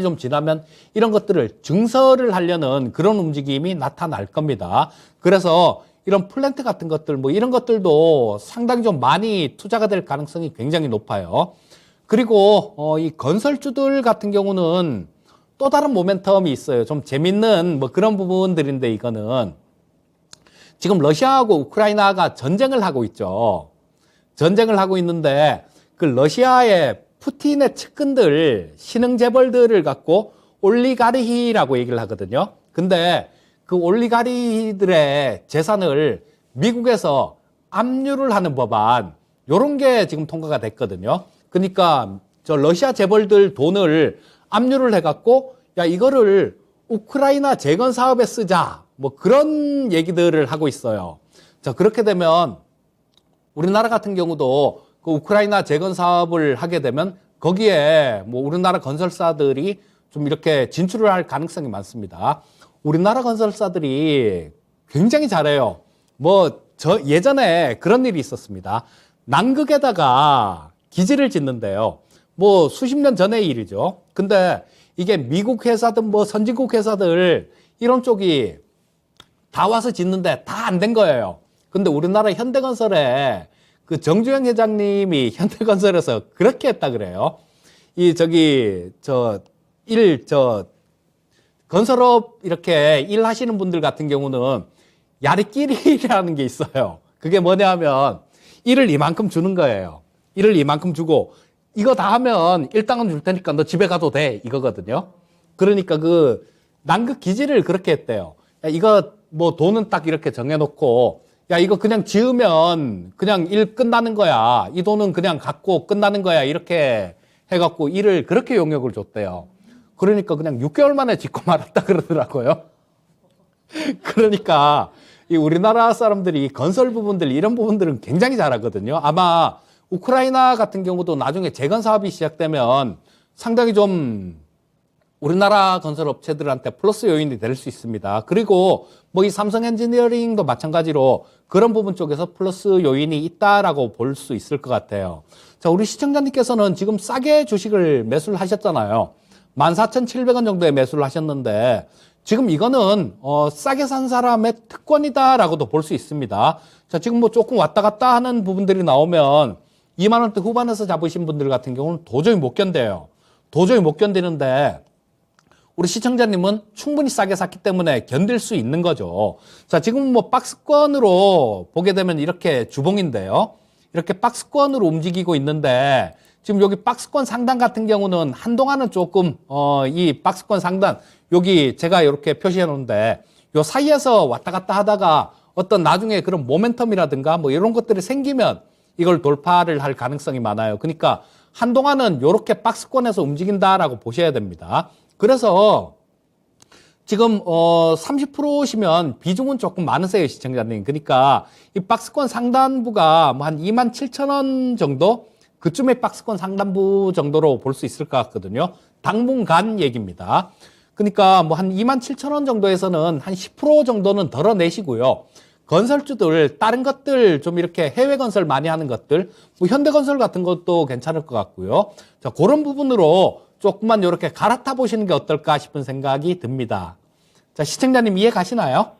좀 지나면 이런 것들을 증설을 하려는 그런 움직임이 나타날 겁니다. 그래서 이런 플랜트 같은 것들, 뭐 이런 것들도 상당히 좀 많이 투자가 될 가능성이 굉장히 높아요. 그리고 이 건설주들 같은 경우는 또 다른 모멘텀이 있어요. 좀 재밌는 뭐 그런 부분들인데 이거는 지금 러시아하고 우크라이나가 전쟁을 하고 있죠. 전쟁을 하고 있는데 그 러시아의 푸틴의 측근들, 신흥 재벌들을 갖고 올리가르히라고 얘기를 하거든요. 근데 그 올리가리들의 재산을 미국에서 압류를 하는 법안, 요런 게 지금 통과가 됐거든요. 그러니까 저 러시아 재벌들 돈을 압류를 해갖고 야, 이거를 우크라이나 재건 사업에 쓰자. 뭐 그런 얘기들을 하고 있어요. 자, 그렇게 되면 우리나라 같은 경우도 그 우크라이나 재건 사업을 하게 되면 거기에 뭐 우리나라 건설사들이 좀 이렇게 진출을 할 가능성이 많습니다. 우리나라 건설사들이 굉장히 잘해요. 뭐 저 예전에 그런 일이 있었습니다. 남극에다가 기지를 짓는데요. 뭐 수십 년 전의 일이죠. 근데 이게 미국 회사든 뭐 선진국 회사들 이런 쪽이 다 와서 짓는데 다 안 된 거예요. 근데 우리나라 현대건설에 그 정주영 회장님이 현대건설에서 그렇게 했다 그래요. 건설업 이렇게 일하시는 분들 같은 경우는 야리끼리라는 게 있어요. 그게 뭐냐면 일을 이만큼 주는 거예요. 일을 이만큼 주고 이거 다 하면 일당은 줄 테니까 너 집에 가도 돼 이거거든요. 그러니까 그 남극 기지를 그렇게 했대요. 야, 이거 뭐 돈은 딱 이렇게 정해놓고 야 이거 그냥 지으면 그냥 일 끝나는 거야. 이 돈은 그냥 갖고 끝나는 거야. 이렇게 해갖고 일을 그렇게 용역을 줬대요. 그러니까 그냥 6개월 만에 짓고 말았다 그러더라고요. 그러니까 이 우리나라 사람들이 건설 부분들 이런 부분들은 굉장히 잘하거든요. 아마 우크라이나 같은 경우도 나중에 재건 사업이 시작되면 상당히 좀 우리나라 건설 업체들한테 플러스 요인이 될 수 있습니다. 그리고 뭐 이 삼성 엔지니어링도 마찬가지로 그런 부분 쪽에서 플러스 요인이 있다라고 볼 수 있을 것 같아요. 자, 우리 시청자님께서는 지금 싸게 주식을 매수를 하셨잖아요. 14,700원 정도에 매수를 하셨는데 지금 이거는 싸게 산 사람의 특권이다라고도 볼 수 있습니다. 자, 지금 뭐 조금 왔다 갔다 하는 부분들이 나오면 2만 원대 후반에서 잡으신 분들 같은 경우는 도저히 못 견뎌요. 도저히 못 견디는데 우리 시청자님은 충분히 싸게 샀기 때문에 견딜 수 있는 거죠. 자, 지금 뭐 박스권으로 보게 되면 이렇게 주봉인데요. 이렇게 박스권으로 움직이고 있는데 지금 여기 박스권 상단 같은 경우는 한동안은 조금 이 박스권 상단 여기 제가 이렇게 표시해 놓은데 요 사이에서 왔다 갔다 하다가 어떤 나중에 그런 모멘텀이라든가 뭐 이런 것들이 생기면 이걸 돌파를 할 가능성이 많아요. 그러니까 한동안은 이렇게 박스권에서 움직인다라고 보셔야 됩니다. 그래서 지금 30%시면 비중은 조금 많으세요, 시청자님. 그러니까 이 박스권 상단부가 뭐 한 27,000원 정도 그쯤의 박스권 상단부 정도로 볼 수 있을 것 같거든요. 당분간 얘기입니다. 그러니까 뭐 한 27,000원 정도에서는 한 10% 정도는 덜어내시고요. 건설주들 다른 것들 좀 이렇게 해외 건설 많이 하는 것들 뭐 현대건설 같은 것도 괜찮을 것 같고요. 자, 그런 부분으로 조금만 이렇게 갈아타 보시는 게 어떨까 싶은 생각이 듭니다. 자, 시청자님 이해 가시나요?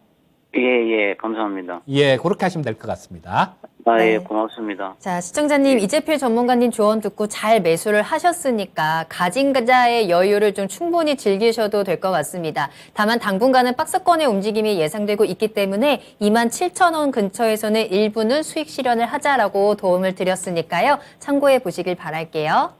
예, 감사합니다. 예, 그렇게 하시면 될 것 같습니다. 예, 네. 고맙습니다. 자, 시청자님 이재필 전문가님 조언 듣고 잘 매수를 하셨으니까 가진 자의 여유를 좀 충분히 즐기셔도 될 것 같습니다. 다만 당분간은 박스권의 움직임이 예상되고 있기 때문에 27,000원 근처에서는 일부는 수익 실현을 하자라고 도움을 드렸으니까요. 참고해 보시길 바랄게요.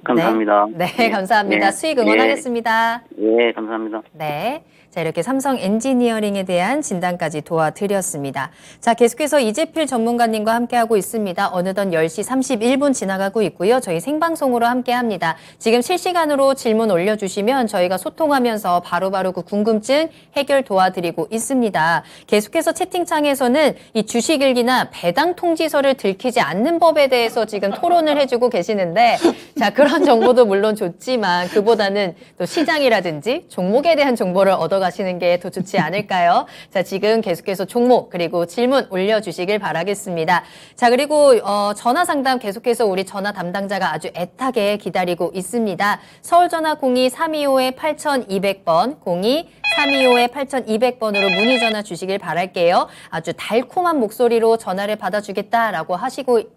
감사합니다. 네, 감사합니다. 예, 수익 응원하겠습니다. 예, 감사합니다. 네. 자, 이렇게 삼성 엔지니어링에 대한 진단까지 도와드렸습니다. 자, 계속해서 이재필 전문가님과 함께하고 있습니다. 어느덧 10시 31분 지나가고 있고요. 저희 생방송으로 함께합니다. 지금 실시간으로 질문 올려주시면 저희가 소통하면서 바로바로 그 궁금증 해결 도와드리고 있습니다. 계속해서 채팅창에서는 이 주식일기나 배당 통지서를 들키지 않는 법에 대해서 지금 토론을 해주고 계시는데 자, 그런 정보도 물론 좋지만 그보다는 또 시장이라든지 종목에 대한 정보를 얻어가시는 게 더 좋지 않을까요? 자, 지금 계속해서 종목 그리고 질문 올려주시길 바라겠습니다. 자, 그리고 전화 상담 계속해서 우리 전화 담당자가 아주 애타게 기다리고 있습니다. 서울전화 02-325-8200번 02-325-8200번으로 문의 전화 주시길 바랄게요. 아주 달콤한 목소리로 전화를 받아주겠다라고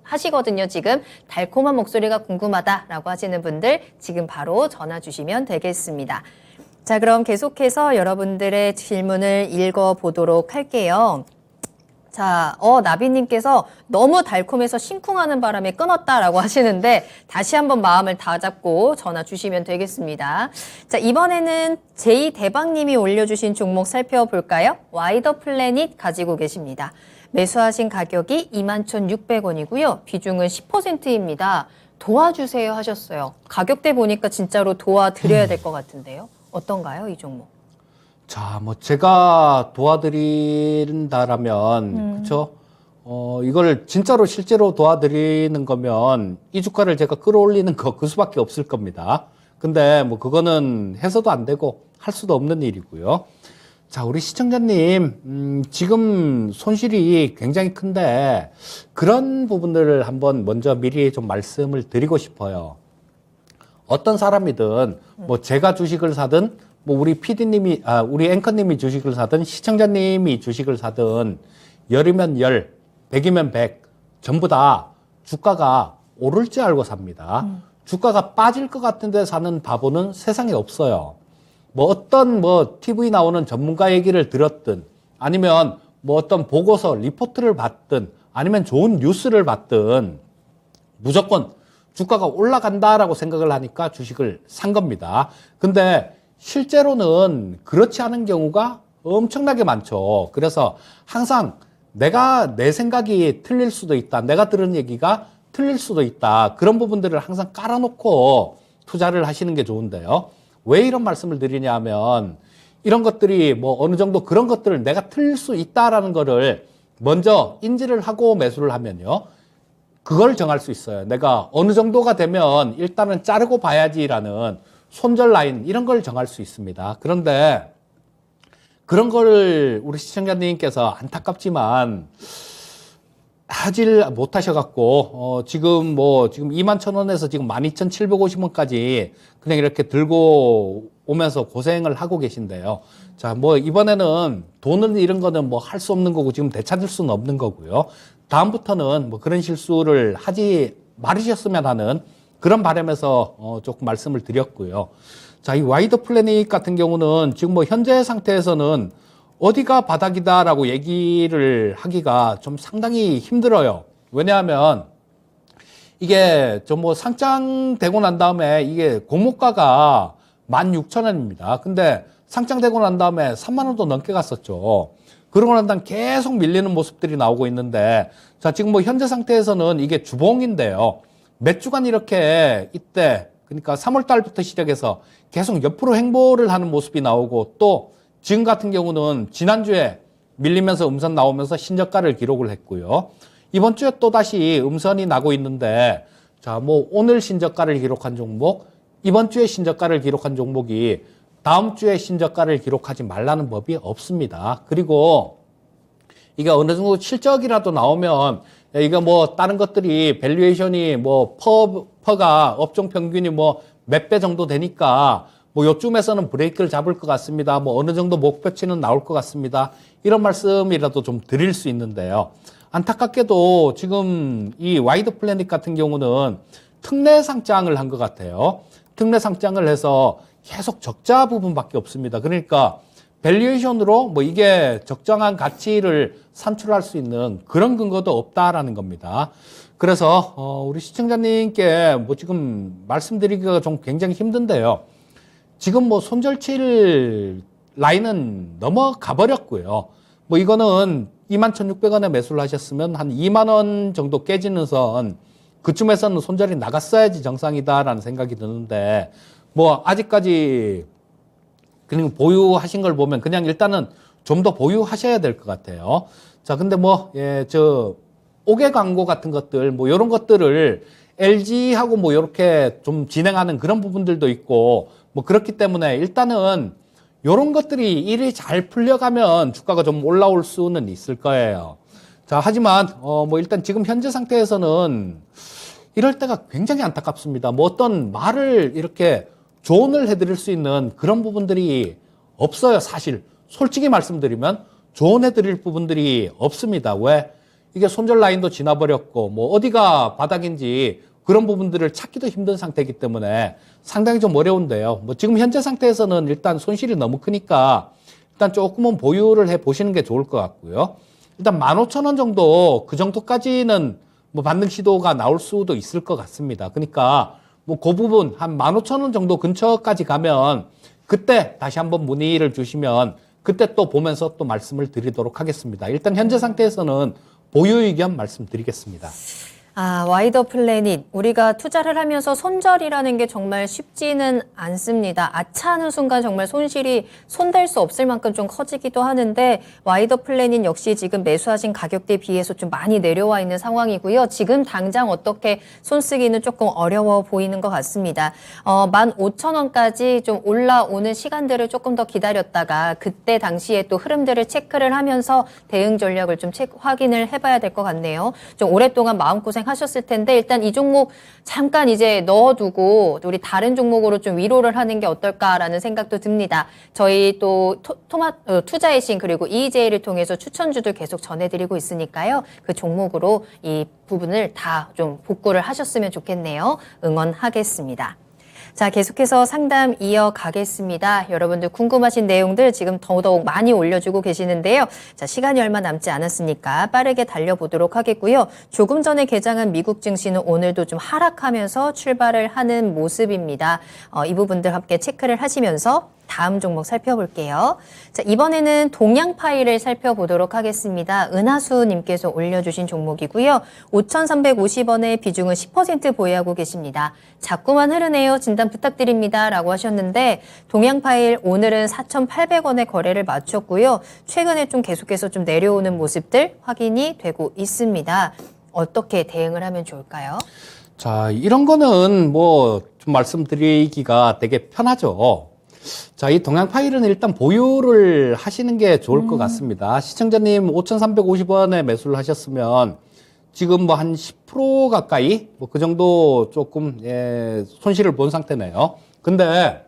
하시거든요. 지금 달콤한 목소리가 궁금하다라고 하시는 분들 지금 바로 전화 주시면 되겠습니다. 자, 그럼 계속해서 여러분들의 질문을 읽어보도록 할게요. 자, 나비님께서 너무 달콤해서 심쿵하는 바람에 끊었다라고 하시는데 다시 한번 마음을 다잡고 전화 주시면 되겠습니다. 자, 이번에는 제이대박님이 올려주신 종목 살펴볼까요? 와이더 플래닛 가지고 계십니다. 매수하신 가격이 21,600원이고요. 비중은 10%입니다. 도와주세요 하셨어요. 가격대 보니까 진짜로 도와드려야 될 것 같은데요. 어떤가요, 이 종목? 자, 뭐 제가 도와드린다라면 그렇죠? 이걸 진짜로 실제로 도와드리는 거면 이 주가를 제가 끌어올리는 거 그 수밖에 없을 겁니다. 근데 뭐 그거는 해서도 안 되고 할 수도 없는 일이고요. 자, 우리 시청자님, 지금 손실이 굉장히 큰데 그런 부분들을 한번 먼저 미리 좀 말씀을 드리고 싶어요. 어떤 사람이든 뭐 제가 주식을 사든 뭐 우리 PD님이, 우리 앵커님이 주식을 사든 시청자님이 주식을 사든 10이면 10, 100이면 100 전부 다 주가가 오를 줄 알고 삽니다. 주가가 빠질 것 같은데 사는 바보는 세상에 없어요. 뭐 어떤 뭐 TV 나오는 전문가 얘기를 들었든 아니면 뭐 어떤 보고서 리포트를 봤든 아니면 좋은 뉴스를 봤든 무조건 주가가 올라간다라고 생각을 하니까 주식을 산 겁니다. 근데 실제로는 그렇지 않은 경우가 엄청나게 많죠. 그래서 항상 내 생각이 틀릴 수도 있다. 내가 들은 얘기가 틀릴 수도 있다. 그런 부분들을 항상 깔아놓고 투자를 하시는 게 좋은데요. 왜 이런 말씀을 드리냐 하면 이런 것들이 뭐 어느 정도 그런 것들을 내가 틀릴 수 있다라는 거를 먼저 인지를 하고 매수를 하면요. 그걸 정할 수 있어요. 내가 어느 정도가 되면 일단은 자르고 봐야지라는 손절 라인 이런 걸 정할 수 있습니다. 그런데 그런 거를 우리 시청자님께서 안타깝지만 하질 못하셔갖고 지금 21,000원에서 지금 12,750원까지 그냥 이렇게 들고 오면서 고생을 하고 계신데요. 자, 뭐 이번에는 돈을 잃은 거는 뭐 할 수 없는 거고 지금 되찾을 수는 없는 거고요. 다음부터는 뭐 그런 실수를 하지 말으셨으면 하는 그런 바람에서 조금 말씀을 드렸고요. 자, 이 와이더 플래닛 같은 경우는 지금 뭐 현재 상태에서는 어디가 바닥이다라고 얘기를 하기가 좀 상당히 힘들어요. 왜냐하면 이게 좀 뭐 상장되고 난 다음에 이게 공모가가 16,000원입니다. 근데 상장되고 난 다음에 3만 원도 넘게 갔었죠. 그러고 난 다음 계속 밀리는 모습들이 나오고 있는데 자, 지금 뭐 현재 상태에서는 이게 주봉인데요. 몇 주간 이렇게 이때 그러니까 3월 달부터 시작해서 계속 옆으로 횡보를 하는 모습이 나오고 또 지금 같은 경우는 지난주에 밀리면서 음선 나오면서 신저가를 기록을 했고요. 이번 주에 또 다시 음선이 나고 있는데 자, 뭐 오늘 신저가를 기록한 종목, 이번 주에 신저가를 기록한 종목이 다음 주에 신저가를 기록하지 말라는 법이 없습니다. 그리고 이게 어느 정도 실적이라도 나오면 이거 뭐 다른 것들이 밸류에이션이 뭐 퍼가 업종 평균이 뭐 몇 배 정도 되니까 뭐 요쯤에서는 브레이크를 잡을 것 같습니다. 뭐 어느 정도 목표치는 나올 것 같습니다. 이런 말씀이라도 좀 드릴 수 있는데요. 안타깝게도 지금 이 와이드 플래닛 같은 경우는 특례 상장을 한 것 같아요. 특례 상장을 해서 계속 적자 부분밖에 없습니다. 그러니까 밸류에이션으로 뭐 이게 적정한 가치를 산출할 수 있는 그런 근거도 없다라는 겁니다. 그래서 우리 시청자님께 뭐 지금 말씀드리기가 좀 굉장히 힘든데요. 지금 뭐 손절칠 라인은 넘어가 버렸고요. 뭐 이거는 21,600원에 매수를 하셨으면 한 2만 원 정도 깨지는 선 그쯤에서는 손절이 나갔어야지 정상이다라는 생각이 드는데 뭐 아직까지 그냥 보유하신 걸 보면 그냥 일단은 좀 더 보유하셔야 될 것 같아요. 자, 근데 뭐, 옥외 광고 같은 것들, 뭐, 요런 것들을 LG하고 뭐, 요렇게 좀 진행하는 그런 부분들도 있고, 뭐, 그렇기 때문에 일단은 요런 것들이 일이 잘 풀려가면 주가가 좀 올라올 수는 있을 거예요. 자, 하지만, 뭐, 일단 지금 현재 상태에서는 이럴 때가 굉장히 안타깝습니다. 뭐, 어떤 말을 이렇게 조언을 해드릴 수 있는 그런 부분들이 없어요, 사실. 솔직히 말씀드리면 조언해드릴 부분들이 없습니다. 왜? 이게 손절 라인도 지나버렸고 뭐 어디가 바닥인지 그런 부분들을 찾기도 힘든 상태이기 때문에 상당히 좀 어려운데요. 뭐 지금 현재 상태에서는 일단 손실이 너무 크니까 일단 조금은 보유를 해 보시는 게 좋을 것 같고요. 일단 15,000원 정도 그 정도까지는 뭐 반등 시도가 나올 수도 있을 것 같습니다. 그러니까 뭐 그 부분 한 15,000원 정도 근처까지 가면 그때 다시 한번 문의를 주시면 그때 또 보면서 또 말씀을 드리도록 하겠습니다. 일단 현재 상태에서는 보유 의견 말씀드리겠습니다. 와이더 플래닛. 우리가 투자를 하면서 손절이라는 게 정말 쉽지는 않습니다. 아차하는 순간 정말 손실이 손댈 수 없을 만큼 좀 커지기도 하는데 와이더 플래닛 역시 지금 매수하신 가격대에 비해서 좀 많이 내려와 있는 상황이고요. 지금 당장 어떻게 손쓰기는 조금 어려워 보이는 것 같습니다. 15,000원까지 좀 올라오는 시간들을 조금 더 기다렸다가 그때 당시에 또 흐름들을 체크를 하면서 대응 전략을 좀 확인을 해봐야 될 것 같네요. 좀 오랫동안 마음고생 하셨을 텐데 일단 이 종목 잠깐 이제 넣어두고 우리 다른 종목으로 좀 위로를 하는 게 어떨까라는 생각도 듭니다. 저희 또 투자의 신 그리고 EJ를 통해서 추천주들 계속 전해드리고 있으니까요. 그 종목으로 이 부분을 다 좀 복구를 하셨으면 좋겠네요. 응원하겠습니다. 자, 계속해서 상담 이어가겠습니다. 여러분들 궁금하신 내용들 지금 더더욱 많이 올려주고 계시는데요. 자, 시간이 얼마 남지 않았으니까 빠르게 달려보도록 하겠고요. 조금 전에 개장한 미국 증시는 오늘도 좀 하락하면서 출발을 하는 모습입니다. 이 부분들 함께 체크를 하시면서 다음 종목 살펴볼게요. 자, 이번에는 동양파이를 살펴보도록 하겠습니다. 은하수님께서 올려주신 종목이고요. 5,350원의 비중은 10% 보유하고 계십니다. 자꾸만 흐르네요. 진단 부탁드립니다. 라고 하셨는데 동양파일 오늘은 4,800원의 거래를 마쳤고요. 최근에 좀 계속해서 좀 내려오는 모습들 확인이 되고 있습니다. 어떻게 대응을 하면 좋을까요? 자, 이런 거는 뭐 좀 말씀드리기가 되게 편하죠. 자, 이 동양파일은 일단 보유를 하시는 게 좋을 것 같습니다. 시청자님 5,350원에 매수를 하셨으면 지금 뭐 한 10% 가까이 뭐 그 정도 조금 손실을 본 상태네요. 근데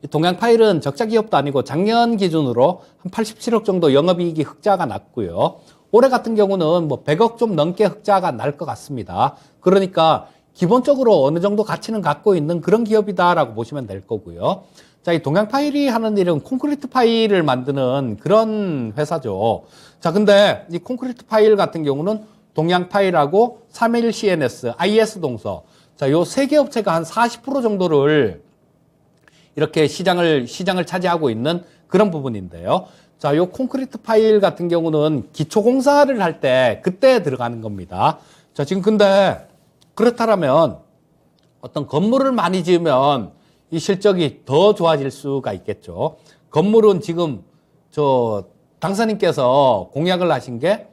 이 동양파일은 적자 기업도 아니고 작년 기준으로 한 87억 정도 영업이익이 흑자가 났고요. 올해 같은 경우는 뭐 100억 좀 넘게 흑자가 날 것 같습니다. 그러니까 기본적으로 어느 정도 가치는 갖고 있는 그런 기업이다라고 보시면 될 거고요. 자, 이 동양파일이 하는 일은 콘크리트 파일을 만드는 그런 회사죠. 자, 근데 이 콘크리트 파일 같은 경우는 동양파일하고 3일CNS, IS동서. 자, 요 세 개 업체가 한 40% 정도를 이렇게 시장을 차지하고 있는 그런 부분인데요. 자, 요 콘크리트 파일 같은 경우는 기초공사를 할 때 그때 들어가는 겁니다. 자, 지금 근데 그렇다면 어떤 건물을 많이 지으면 이 실적이 더 좋아질 수가 있겠죠. 건물은 지금 당사님께서 공약을 하신 게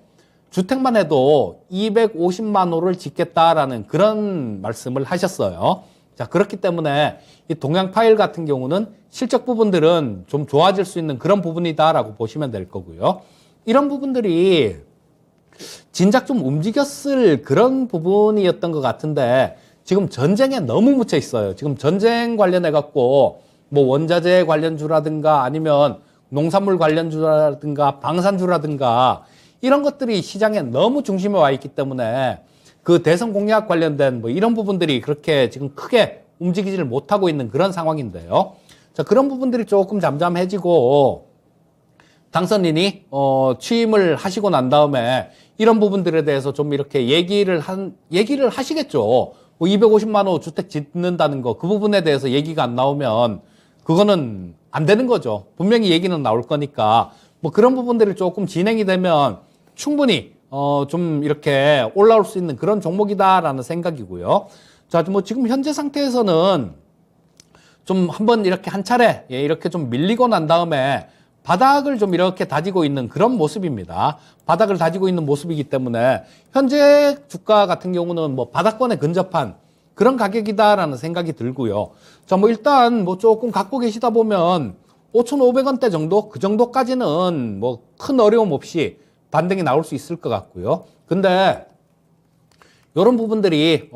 주택만 해도 250만 호를 짓겠다라는 그런 말씀을 하셨어요. 자, 그렇기 때문에 이 동양파일 같은 경우는 실적 부분들은 좀 좋아질 수 있는 그런 부분이다라고 보시면 될 거고요. 이런 부분들이 진작 좀 움직였을 그런 부분이었던 것 같은데 지금 전쟁에 너무 묻혀 있어요. 지금 전쟁 관련해 갖고 뭐 원자재 관련주라든가 아니면 농산물 관련주라든가 방산주라든가 이런 것들이 시장에 너무 중심에 와 있기 때문에 그 대선 공약 관련된 뭐 이런 부분들이 그렇게 지금 크게 움직이지를 못하고 있는 그런 상황인데요. 자, 그런 부분들이 조금 잠잠해지고 당선인이 취임을 하시고 난 다음에 이런 부분들에 대해서 좀 이렇게 얘기를 하시겠죠. 뭐 250만 호 주택 짓는다는 거, 그 부분에 대해서 얘기가 안 나오면 그거는 안 되는 거죠. 분명히 얘기는 나올 거니까 뭐 그런 부분들이 조금 진행이 되면 충분히 좀 이렇게 올라올 수 있는 그런 종목이다라는 생각이고요. 자, 뭐 지금 현재 상태에서는 좀 한번 이렇게 한 차례 이렇게 좀 밀리고 난 다음에 바닥을 좀 이렇게 다지고 있는 그런 모습입니다. 바닥을 다지고 있는 모습이기 때문에 현재 주가 같은 경우는 뭐 바닥권에 근접한 그런 가격이다라는 생각이 들고요. 자, 뭐 일단 뭐 조금 갖고 계시다 보면 5,500원대 정도? 그 정도까지는 뭐 큰 어려움 없이 반등이 나올 수 있을 것 같고요. 근데 이런 부분들이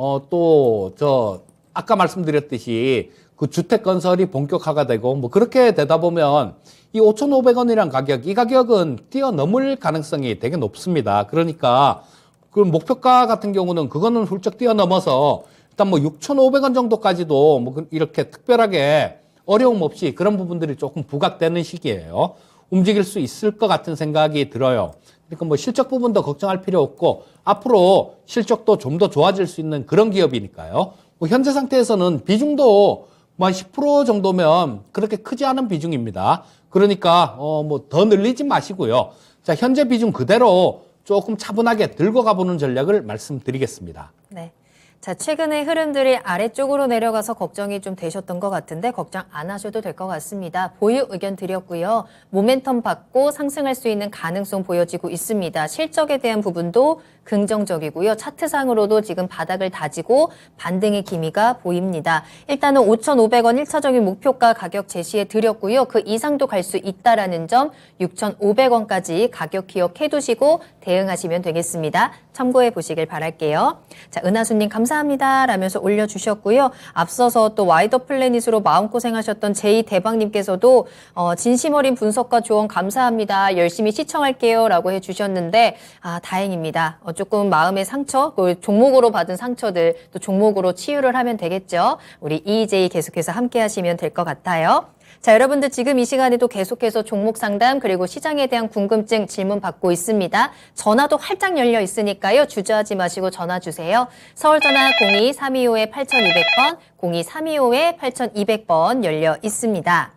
아까 말씀드렸듯이 그 주택 건설이 본격화가 되고 뭐 그렇게 되다 보면 이 5,500원이란 가격, 이 가격은 뛰어넘을 가능성이 되게 높습니다. 그러니까 그 목표가 같은 경우는 그거는 훌쩍 뛰어넘어서 일단 뭐 6,500원 정도까지도 뭐 이렇게 특별하게 어려움 없이 그런 부분들이 조금 부각되는 시기예요. 움직일 수 있을 것 같은 생각이 들어요. 그러니까 뭐 실적 부분도 걱정할 필요 없고 앞으로 실적도 좀 더 좋아질 수 있는 그런 기업이니까요. 뭐 현재 상태에서는 비중도 뭐 한 10% 정도면 그렇게 크지 않은 비중입니다. 그러니까 뭐 더 늘리지 마시고요. 자, 현재 비중 그대로 조금 차분하게 들고 가보는 전략을 말씀드리겠습니다. 네. 자, 최근의 흐름들이 아래쪽으로 내려가서 걱정이 좀 되셨던 것 같은데 걱정 안 하셔도 될 것 같습니다. 보유 의견 드렸고요. 모멘텀 받고 상승할 수 있는 가능성 보여지고 있습니다. 실적에 대한 부분도 긍정적이고요. 차트상으로도 지금 바닥을 다지고 반등의 기미가 보입니다. 일단은 5,500원 1차적인 목표가 가격 제시해 드렸고요. 그 이상도 갈 수 있다라는 점 6,500원까지 가격 기억해 두시고 대응하시면 되겠습니다. 참고해 보시길 바랄게요. 자, 은하수님 감사합니다 라면서 올려주셨고요. 앞서서 또 와이더 플래닛으로 마음고생하셨던 제이대박님께서도 진심 어린 분석과 조언 감사합니다. 열심히 시청할게요 라고 해주셨는데 다행입니다. 조금 마음의 상처, 그 종목으로 받은 상처들 또 종목으로 치유를 하면 되겠죠. 우리 EJ 계속해서 함께 하시면 될 것 같아요. 자, 여러분들 지금 이 시간에도 계속해서 종목 상담 그리고 시장에 대한 궁금증 질문 받고 있습니다. 전화도 활짝 열려 있으니까요. 주저하지 마시고 전화 주세요. 서울 전화 02-325-8200번, 02-325-8200번 열려 있습니다.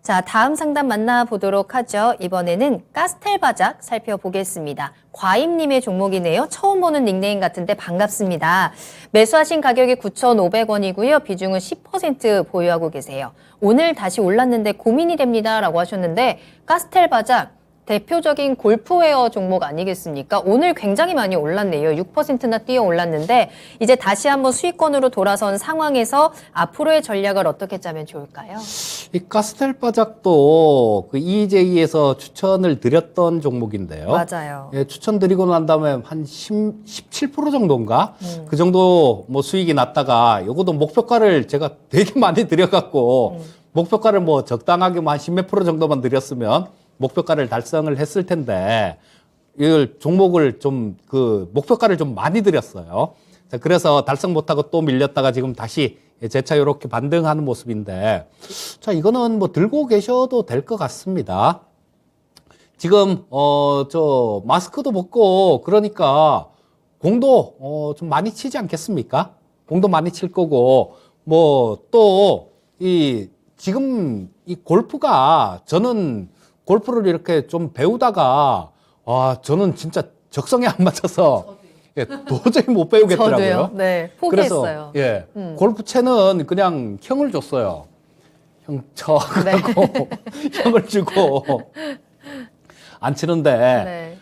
자, 다음 상담 만나보도록 하죠. 이번에는 가스텔 바작 살펴보겠습니다. 과임님의 종목이네요. 처음 보는 닉네임 같은데 반갑습니다. 매수하신 가격이 9,500원이고요. 비중은 10% 보유하고 계세요. 오늘 다시 올랐는데 고민이 됩니다. 라고 하셨는데 가스텔 바작 대표적인 골프웨어 종목 아니겠습니까? 오늘 굉장히 많이 올랐네요. 6%나 뛰어 올랐는데 이제 다시 한번 수익권으로 돌아선 상황에서 앞으로의 전략을 어떻게 짜면 좋을까요? 이 가스텔 바작도 그 EJ에서 추천을 드렸던 종목인데요. 맞아요. 예, 추천드리고 난 다음에 한 17% 정도인가? 그 정도 뭐 수익이 났다가 요것도 목표가를 제가 되게 많이 드려갖고 목표가를 뭐 적당하게 한 10몇 프로 정도만 드렸으면 목표가를 달성을 했을 텐데 이걸 종목을 좀 그 목표가를 좀 많이 드렸어요. 자, 그래서 달성 못하고 또 밀렸다가 지금 다시 재차 이렇게 반등하는 모습인데 자, 이거는 뭐 들고 계셔도 될 것 같습니다. 지금 저 마스크도 벗고 그러니까 공도 좀 많이 치지 않겠습니까? 공도 많이 칠 거고 뭐 또 이 지금 이 골프가 저는 골프를 이렇게 좀 배우다가 저는 진짜 적성에 안 맞아서 예, 도저히 못 배우겠더라고요. 저도요. 네, 포기했어요. 그래서 예, 골프채는 그냥 형을 줬어요. 형 쳐가고 형을 주고 안 치는데 네.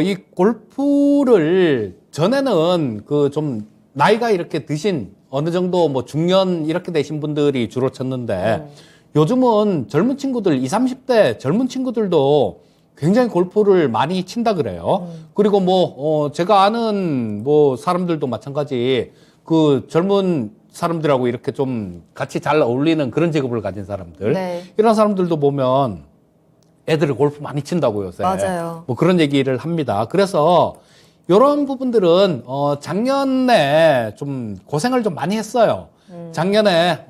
이 골프를 전에는 그 좀 나이가 이렇게 드신 어느 정도 뭐 중년 이렇게 되신 분들이 주로 쳤는데 요즘은 젊은 친구들 20, 30대 젊은 친구들도 굉장히 골프를 많이 친다 그래요. 그리고 뭐 제가 아는 뭐 사람들도 마찬가지 그 젊은 사람들하고 이렇게 좀 같이 잘 어울리는 그런 직업을 가진 사람들 네. 이런 사람들도 보면 애들이 골프 많이 친다고요, 요새. 맞아요. 뭐 그런 얘기를 합니다. 그래서 이런 부분들은 작년에 좀 고생을 좀 많이 했어요. 작년에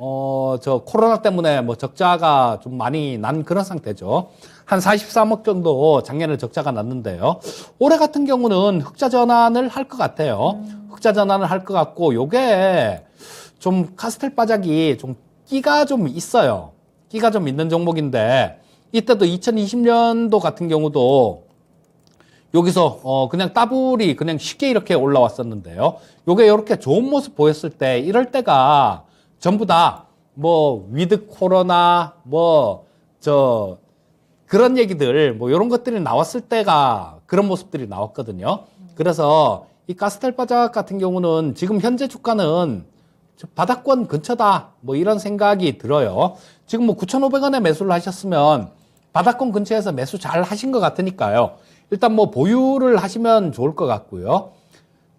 저 코로나 때문에 뭐 적자가 좀 많이 난 그런 상태죠. 한 43억 정도 작년에 적자가 났는데요. 올해 같은 경우는 흑자 전환을 할 것 같아요. 흑자 전환을 할 것 같고 요게 좀 카스텔 바작이 좀 끼가 좀 있어요. 끼가 좀 있는 종목인데 이때도 2020년도 같은 경우도 여기서 그냥 따블이 그냥 쉽게 이렇게 올라왔었는데요. 요게 이렇게 좋은 모습 보였을 때 이럴 때가 전부 다 뭐 위드 코로나 뭐 저 그런 얘기들 뭐 이런 것들이 나왔을 때가 그런 모습들이 나왔거든요. 그래서 이 가스텔 바작 같은 경우는 지금 현재 주가는 바닥권 근처다 뭐 이런 생각이 들어요. 지금 뭐 9,500원에 매수를 하셨으면 바닥권 근처에서 매수 잘 하신 것 같으니까요. 일단 뭐 보유를 하시면 좋을 것 같고요.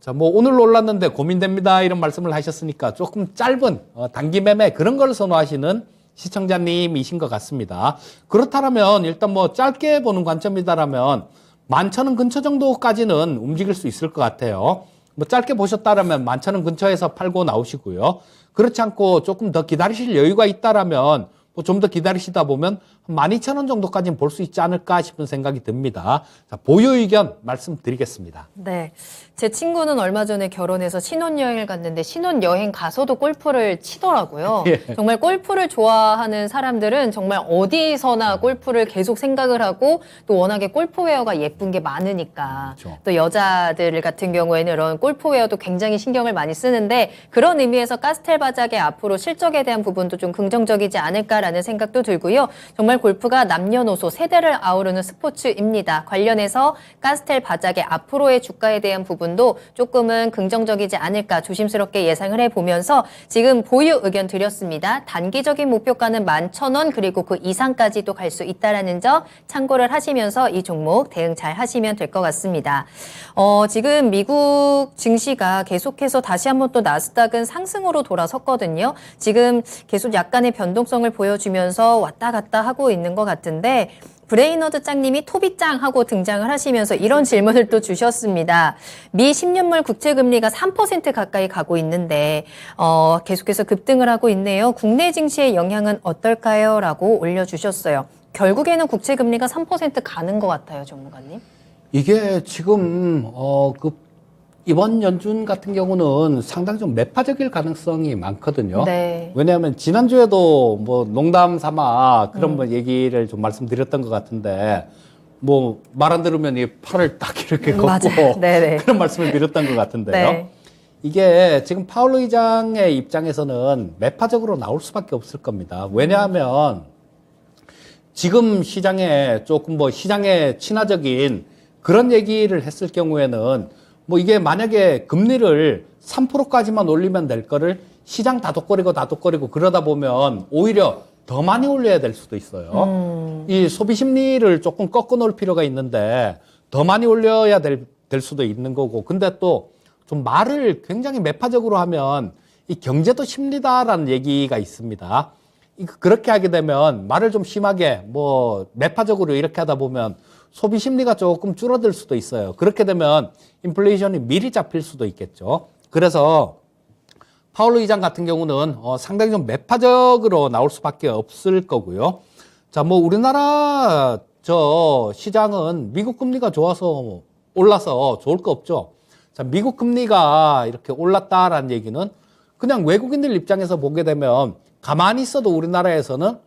자, 뭐 오늘 올랐는데 고민됩니다 이런 말씀을 하셨으니까 조금 짧은 단기 매매 그런 걸 선호하시는 시청자님이신 것 같습니다. 그렇다면 일단 뭐 짧게 보는 관점이다라면 11,000원 근처 정도까지는 움직일 수 있을 것 같아요. 뭐 짧게 보셨다라면 11,000원 근처에서 팔고 나오시고요. 그렇지 않고 조금 더 기다리실 여유가 있다라면 뭐 좀 더 기다리시다 보면 12,000원 정도까지는 볼 수 있지 않을까 싶은 생각이 듭니다. 자, 보유 의견 말씀드리겠습니다. 네. 제 친구는 얼마 전에 결혼해서 신혼여행을 갔는데 신혼여행 가서도 골프를 치더라고요. 예. 정말 골프를 좋아하는 사람들은 정말 어디서나 골프를 계속 생각을 하고 또 워낙에 골프웨어가 예쁜 게 많으니까 그렇죠. 또 여자들 같은 경우에는 이런 골프웨어도 굉장히 신경을 많이 쓰는데 그런 의미에서 카스텔 바작의 앞으로 실적에 대한 부분도 좀 긍정적이지 않을까라는 생각도 들고요. 정말 골프가 남녀노소 세대를 아우르는 스포츠입니다. 관련해서 카스텔 바작의 앞으로의 주가에 대한 부분도 조금은 긍정적이지 않을까 조심스럽게 예상을 해보면서 지금 보유 의견 드렸습니다. 단기적인 목표가는 11,000원 그리고 그 이상까지도 갈 수 있다라는 점 참고를 하시면서 이 종목 대응 잘 하시면 될 것 같습니다. 지금 미국 증시가 계속해서 다시 한번 또 나스닥은 상승으로 돌아섰거든요. 지금 계속 약간의 변동성을 보여주면서 왔다 갔다 하고 있는 것 같은데 브레이너드 짱님이 토비짱 하고 등장을 하시면서 이런 질문을 또 주셨습니다. 미 10년물 국채금리가 3% 가까이 가고 있는데 계속해서 급등을 하고 있네요. 국내 증시의 영향은 어떨까요? 라고 올려주셨어요. 결국에는 국채금리가 3% 가는 것 같아요, 전문가님. 이게 지금 이번 연준 같은 경우는 상당히 좀 매파적일 가능성이 많거든요. 네. 왜냐하면 지난주에도 뭐 농담 삼아 그런 뭐 얘기를 좀 말씀드렸던 것 같은데 뭐 말 안 들으면 이 팔을 딱 이렇게 걷고 맞아요. 네네. 그런 말씀을 드렸던 것 같은데요. 네. 이게 지금 파월 의장의 입장에서는 매파적으로 나올 수밖에 없을 겁니다. 왜냐하면 지금 시장에 조금 뭐 시장에 친화적인 그런 얘기를 했을 경우에는 뭐 이게 만약에 금리를 3%까지만 올리면 될 거를 시장 다독거리고 그러다 보면 오히려 더 많이 올려야 될 수도 있어요. 이 소비 심리를 조금 꺾어 놓을 필요가 있는데 더 많이 올려야 될 수도 있는 거고. 근데 또 좀 말을 굉장히 매파적으로 하면 이 경제도 심리다라는 얘기가 있습니다. 그렇게 하게 되면 말을 좀 심하게 뭐 매파적으로 이렇게 하다 보면 소비 심리가 조금 줄어들 수도 있어요. 그렇게 되면 인플레이션이 미리 잡힐 수도 있겠죠. 그래서 파월 의장 같은 경우는 상당히 좀 매파적으로 나올 수밖에 없을 거고요. 자, 뭐 우리나라 시장은 미국 금리가 좋아서 올라서 좋을 거 없죠. 자, 미국 금리가 이렇게 올랐다라는 얘기는 그냥 외국인들 입장에서 보게 되면 가만히 있어도 우리나라에서는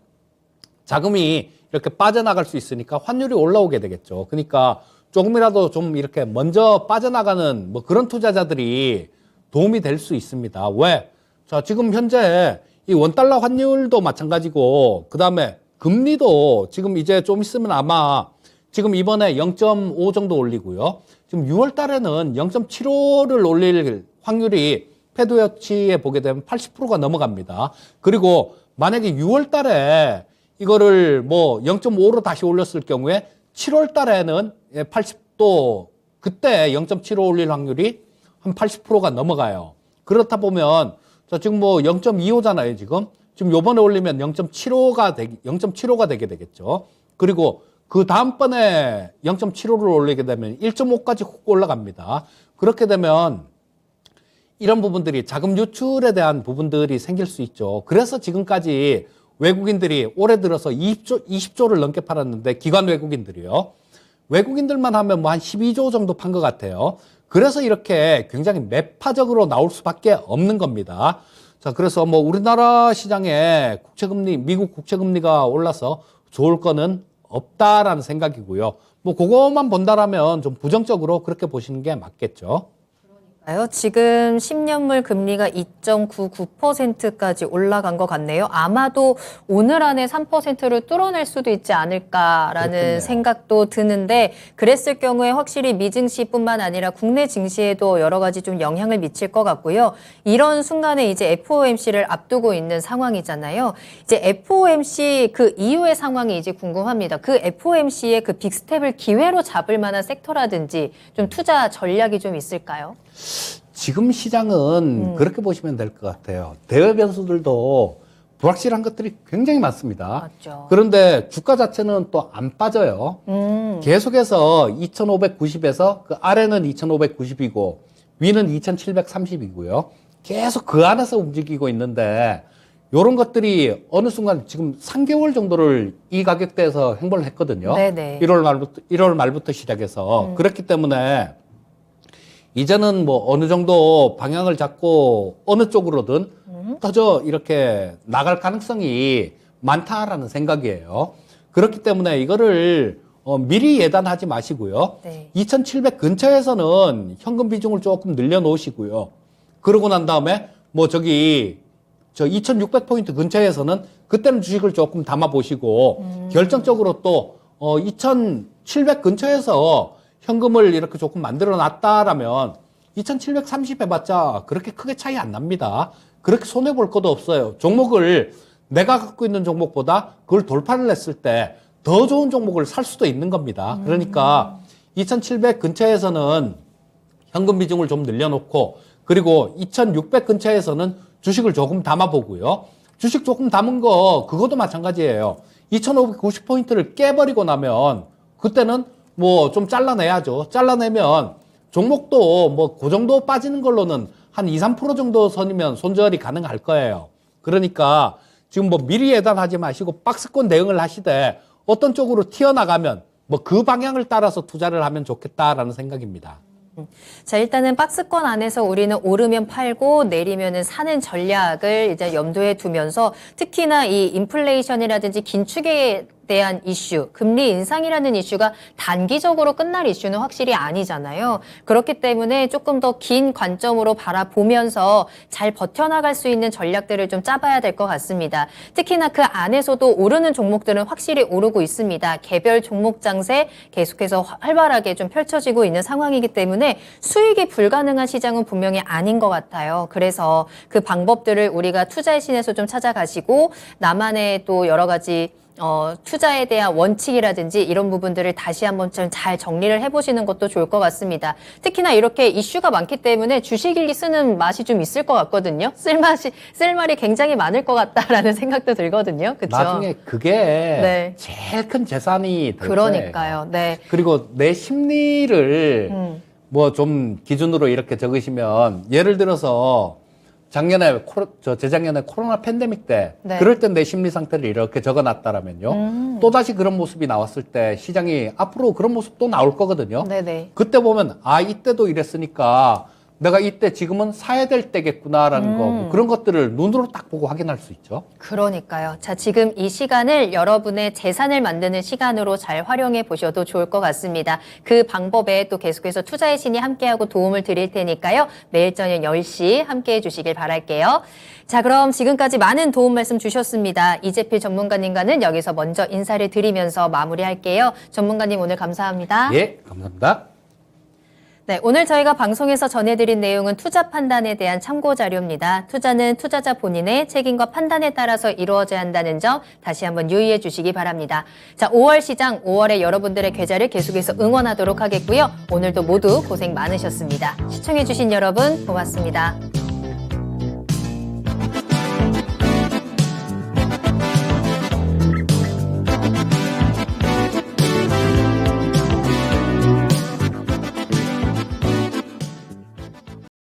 자금이 이렇게 빠져나갈 수 있으니까 환율이 올라오게 되겠죠. 그러니까 조금이라도 좀 이렇게 먼저 빠져나가는 뭐 그런 투자자들이 도움이 될 수 있습니다. 왜? 자, 지금 현재 이 원달러 환율도 마찬가지고, 그 다음에 금리도 지금 이제 좀 있으면 아마 지금 이번에 0.5 정도 올리고요. 지금 6월 달에는 0.75를 올릴 확률이 패드워치에 보게 되면 80%가 넘어갑니다. 그리고 만약에 6월 달에 이거를 뭐 0.5로 다시 올렸을 경우에 7월 달에는 80도 그때 0.75 올릴 확률이 한 80%가 넘어가요. 그렇다 보면 지금 뭐 0.25잖아요, 지금. 지금 요번에 올리면 0.75가 되게 되겠죠. 그리고 그 다음번에 0.75를 올리게 되면 1.5까지 훅 올라갑니다. 그렇게 되면 이런 부분들이 자금 유출에 대한 부분들이 생길 수 있죠. 그래서 지금까지 외국인들이 올해 들어서 20조를 넘게 팔았는데, 기관 외국인들이요. 외국인들만 하면 뭐 한 12조 정도 판 것 같아요. 그래서 이렇게 굉장히 매파적으로 나올 수밖에 없는 겁니다. 자, 그래서 뭐 우리나라 시장에 미국 국채금리가 올라서 좋을 거는 없다라는 생각이고요. 뭐 그것만 본다라면 좀 부정적으로 그렇게 보시는 게 맞겠죠. 지금 10년물 금리가 2.99%까지 올라간 것 같네요. 아마도 오늘 안에 3%를 뚫어낼 수도 있지 않을까라는 그렇겠네요. 생각도 드는데, 그랬을 경우에 확실히 미증시뿐만 아니라 국내 증시에도 여러 가지 좀 영향을 미칠 것 같고요. 이런 순간에 이제 FOMC를 앞두고 있는 상황이잖아요. 이제 FOMC 그 이후의 상황이 이제 궁금합니다. 그 FOMC의 그 빅스텝을 기회로 잡을 만한 섹터라든지 좀 투자 전략이 좀 있을까요? 지금 시장은 그렇게 보시면 될 것 같아요. 대외 변수들도 불확실한 것들이 굉장히 많습니다. 맞죠. 그런데 주가 자체는 또 안 빠져요. 계속해서 2,590에서 그 아래는 2,590이고 위는 2,730이고요. 계속 그 안에서 움직이고 있는데, 요런 것들이 어느 순간 지금 3개월 정도를 이 가격대에서 행보를 했거든요. 네네. 1월 말부터 시작해서. 그렇기 때문에 이제는 뭐 어느 정도 방향을 잡고 어느 쪽으로든 터져 이렇게 나갈 가능성이 많다라는 생각이에요. 그렇기 때문에 이거를 미리 예단하지 마시고요. 네. 2,700 근처에서는 현금 비중을 조금 늘려놓으시고요. 그러고 난 다음에 뭐 저 2,600포인트 근처에서는 그때는 주식을 조금 담아보시고 결정적으로 또 2,700 근처에서 현금을 이렇게 조금 만들어 놨다라면 2,730 해봤자 그렇게 크게 차이 안 납니다. 그렇게 손해볼 것도 없어요. 종목을 내가 갖고 있는 종목보다 그걸 돌파를 했을 때 더 좋은 종목을 살 수도 있는 겁니다. 그러니까 2,700 근처에서는 현금 비중을 좀 늘려놓고 그리고 2,600 근처에서는 주식을 조금 담아보고요. 주식 조금 담은 거 그것도 마찬가지예요. 2,590포인트를 깨버리고 나면 그때는 뭐 좀 잘라내야죠. 잘라내면 종목도 뭐 그 정도 빠지는 걸로는 한 2, 3% 정도 선이면 손절이 가능할 거예요. 그러니까 지금 뭐 미리 예단하지 마시고 박스권 대응을 하시되 어떤 쪽으로 튀어나가면 뭐 그 방향을 따라서 투자를 하면 좋겠다라는 생각입니다. 자, 일단은 박스권 안에서 우리는 오르면 팔고 내리면은 사는 전략을 이제 염두에 두면서 특히나 이 인플레이션이라든지 긴축에 대한 이슈, 금리 인상이라는 이슈가 단기적으로 끝날 이슈는 확실히 아니잖아요. 그렇기 때문에 조금 더 긴 관점으로 바라보면서 잘 버텨나갈 수 있는 전략들을 좀 짜봐야 될 것 같습니다. 특히나 그 안에서도 오르는 종목들은 확실히 오르고 있습니다. 개별 종목 장세 계속해서 활발하게 좀 펼쳐지고 있는 상황이기 때문에 수익이 불가능한 시장은 분명히 아닌 것 같아요. 그래서 그 방법들을 우리가 투자의 신에서 좀 찾아가시고 나만의 또 여러 가지 투자에 대한 원칙이라든지 이런 부분들을 다시 한번 좀 잘 정리를 해보시는 것도 좋을 것 같습니다. 특히나 이렇게 이슈가 많기 때문에 주식일기 쓰는 맛이 좀 있을 것 같거든요. 쓸말이 굉장히 많을 것 같다라는 생각도 들거든요. 그렇죠? 나중에 그게 네. 제일 큰 재산이 될 그러니까요. 거예요. 네. 그리고 내 심리를 뭐 좀 기준으로 이렇게 적으시면 예를 들어서 작년에 재작년에 코로나 팬데믹 때 네. 그럴 때 내 심리 상태를 이렇게 적어놨다라면요. 또다시 그런 모습이 나왔을 때 시장이 앞으로 그런 모습 또 나올 거거든요. 네네. 그때 보면 아 이때도 이랬으니까 내가 이때 지금은 사야 될 때겠구나라는 거 뭐 그런 것들을 눈으로 딱 보고 확인할 수 있죠. 그러니까요. 자, 지금 이 시간을 여러분의 재산을 만드는 시간으로 잘 활용해 보셔도 좋을 것 같습니다. 그 방법에 또 계속해서 투자의 신이 함께하고 도움을 드릴 테니까요. 매일 저녁 10시 함께해 주시길 바랄게요. 자, 그럼 지금까지 많은 도움 말씀 주셨습니다. 이재필 전문가님과는 여기서 먼저 인사를 드리면서 마무리할게요. 전문가님 오늘 감사합니다. 예, 감사합니다. 네, 오늘 저희가 방송에서 전해드린 내용은 투자 판단에 대한 참고 자료입니다. 투자는 투자자 본인의 책임과 판단에 따라서 이루어져야 한다는 점 다시 한번 유의해 주시기 바랍니다. 자, 5월 시장, 5월에 여러분들의 계좌를 계속해서 응원하도록 하겠고요. 오늘도 모두 고생 많으셨습니다. 시청해 주신 여러분 고맙습니다.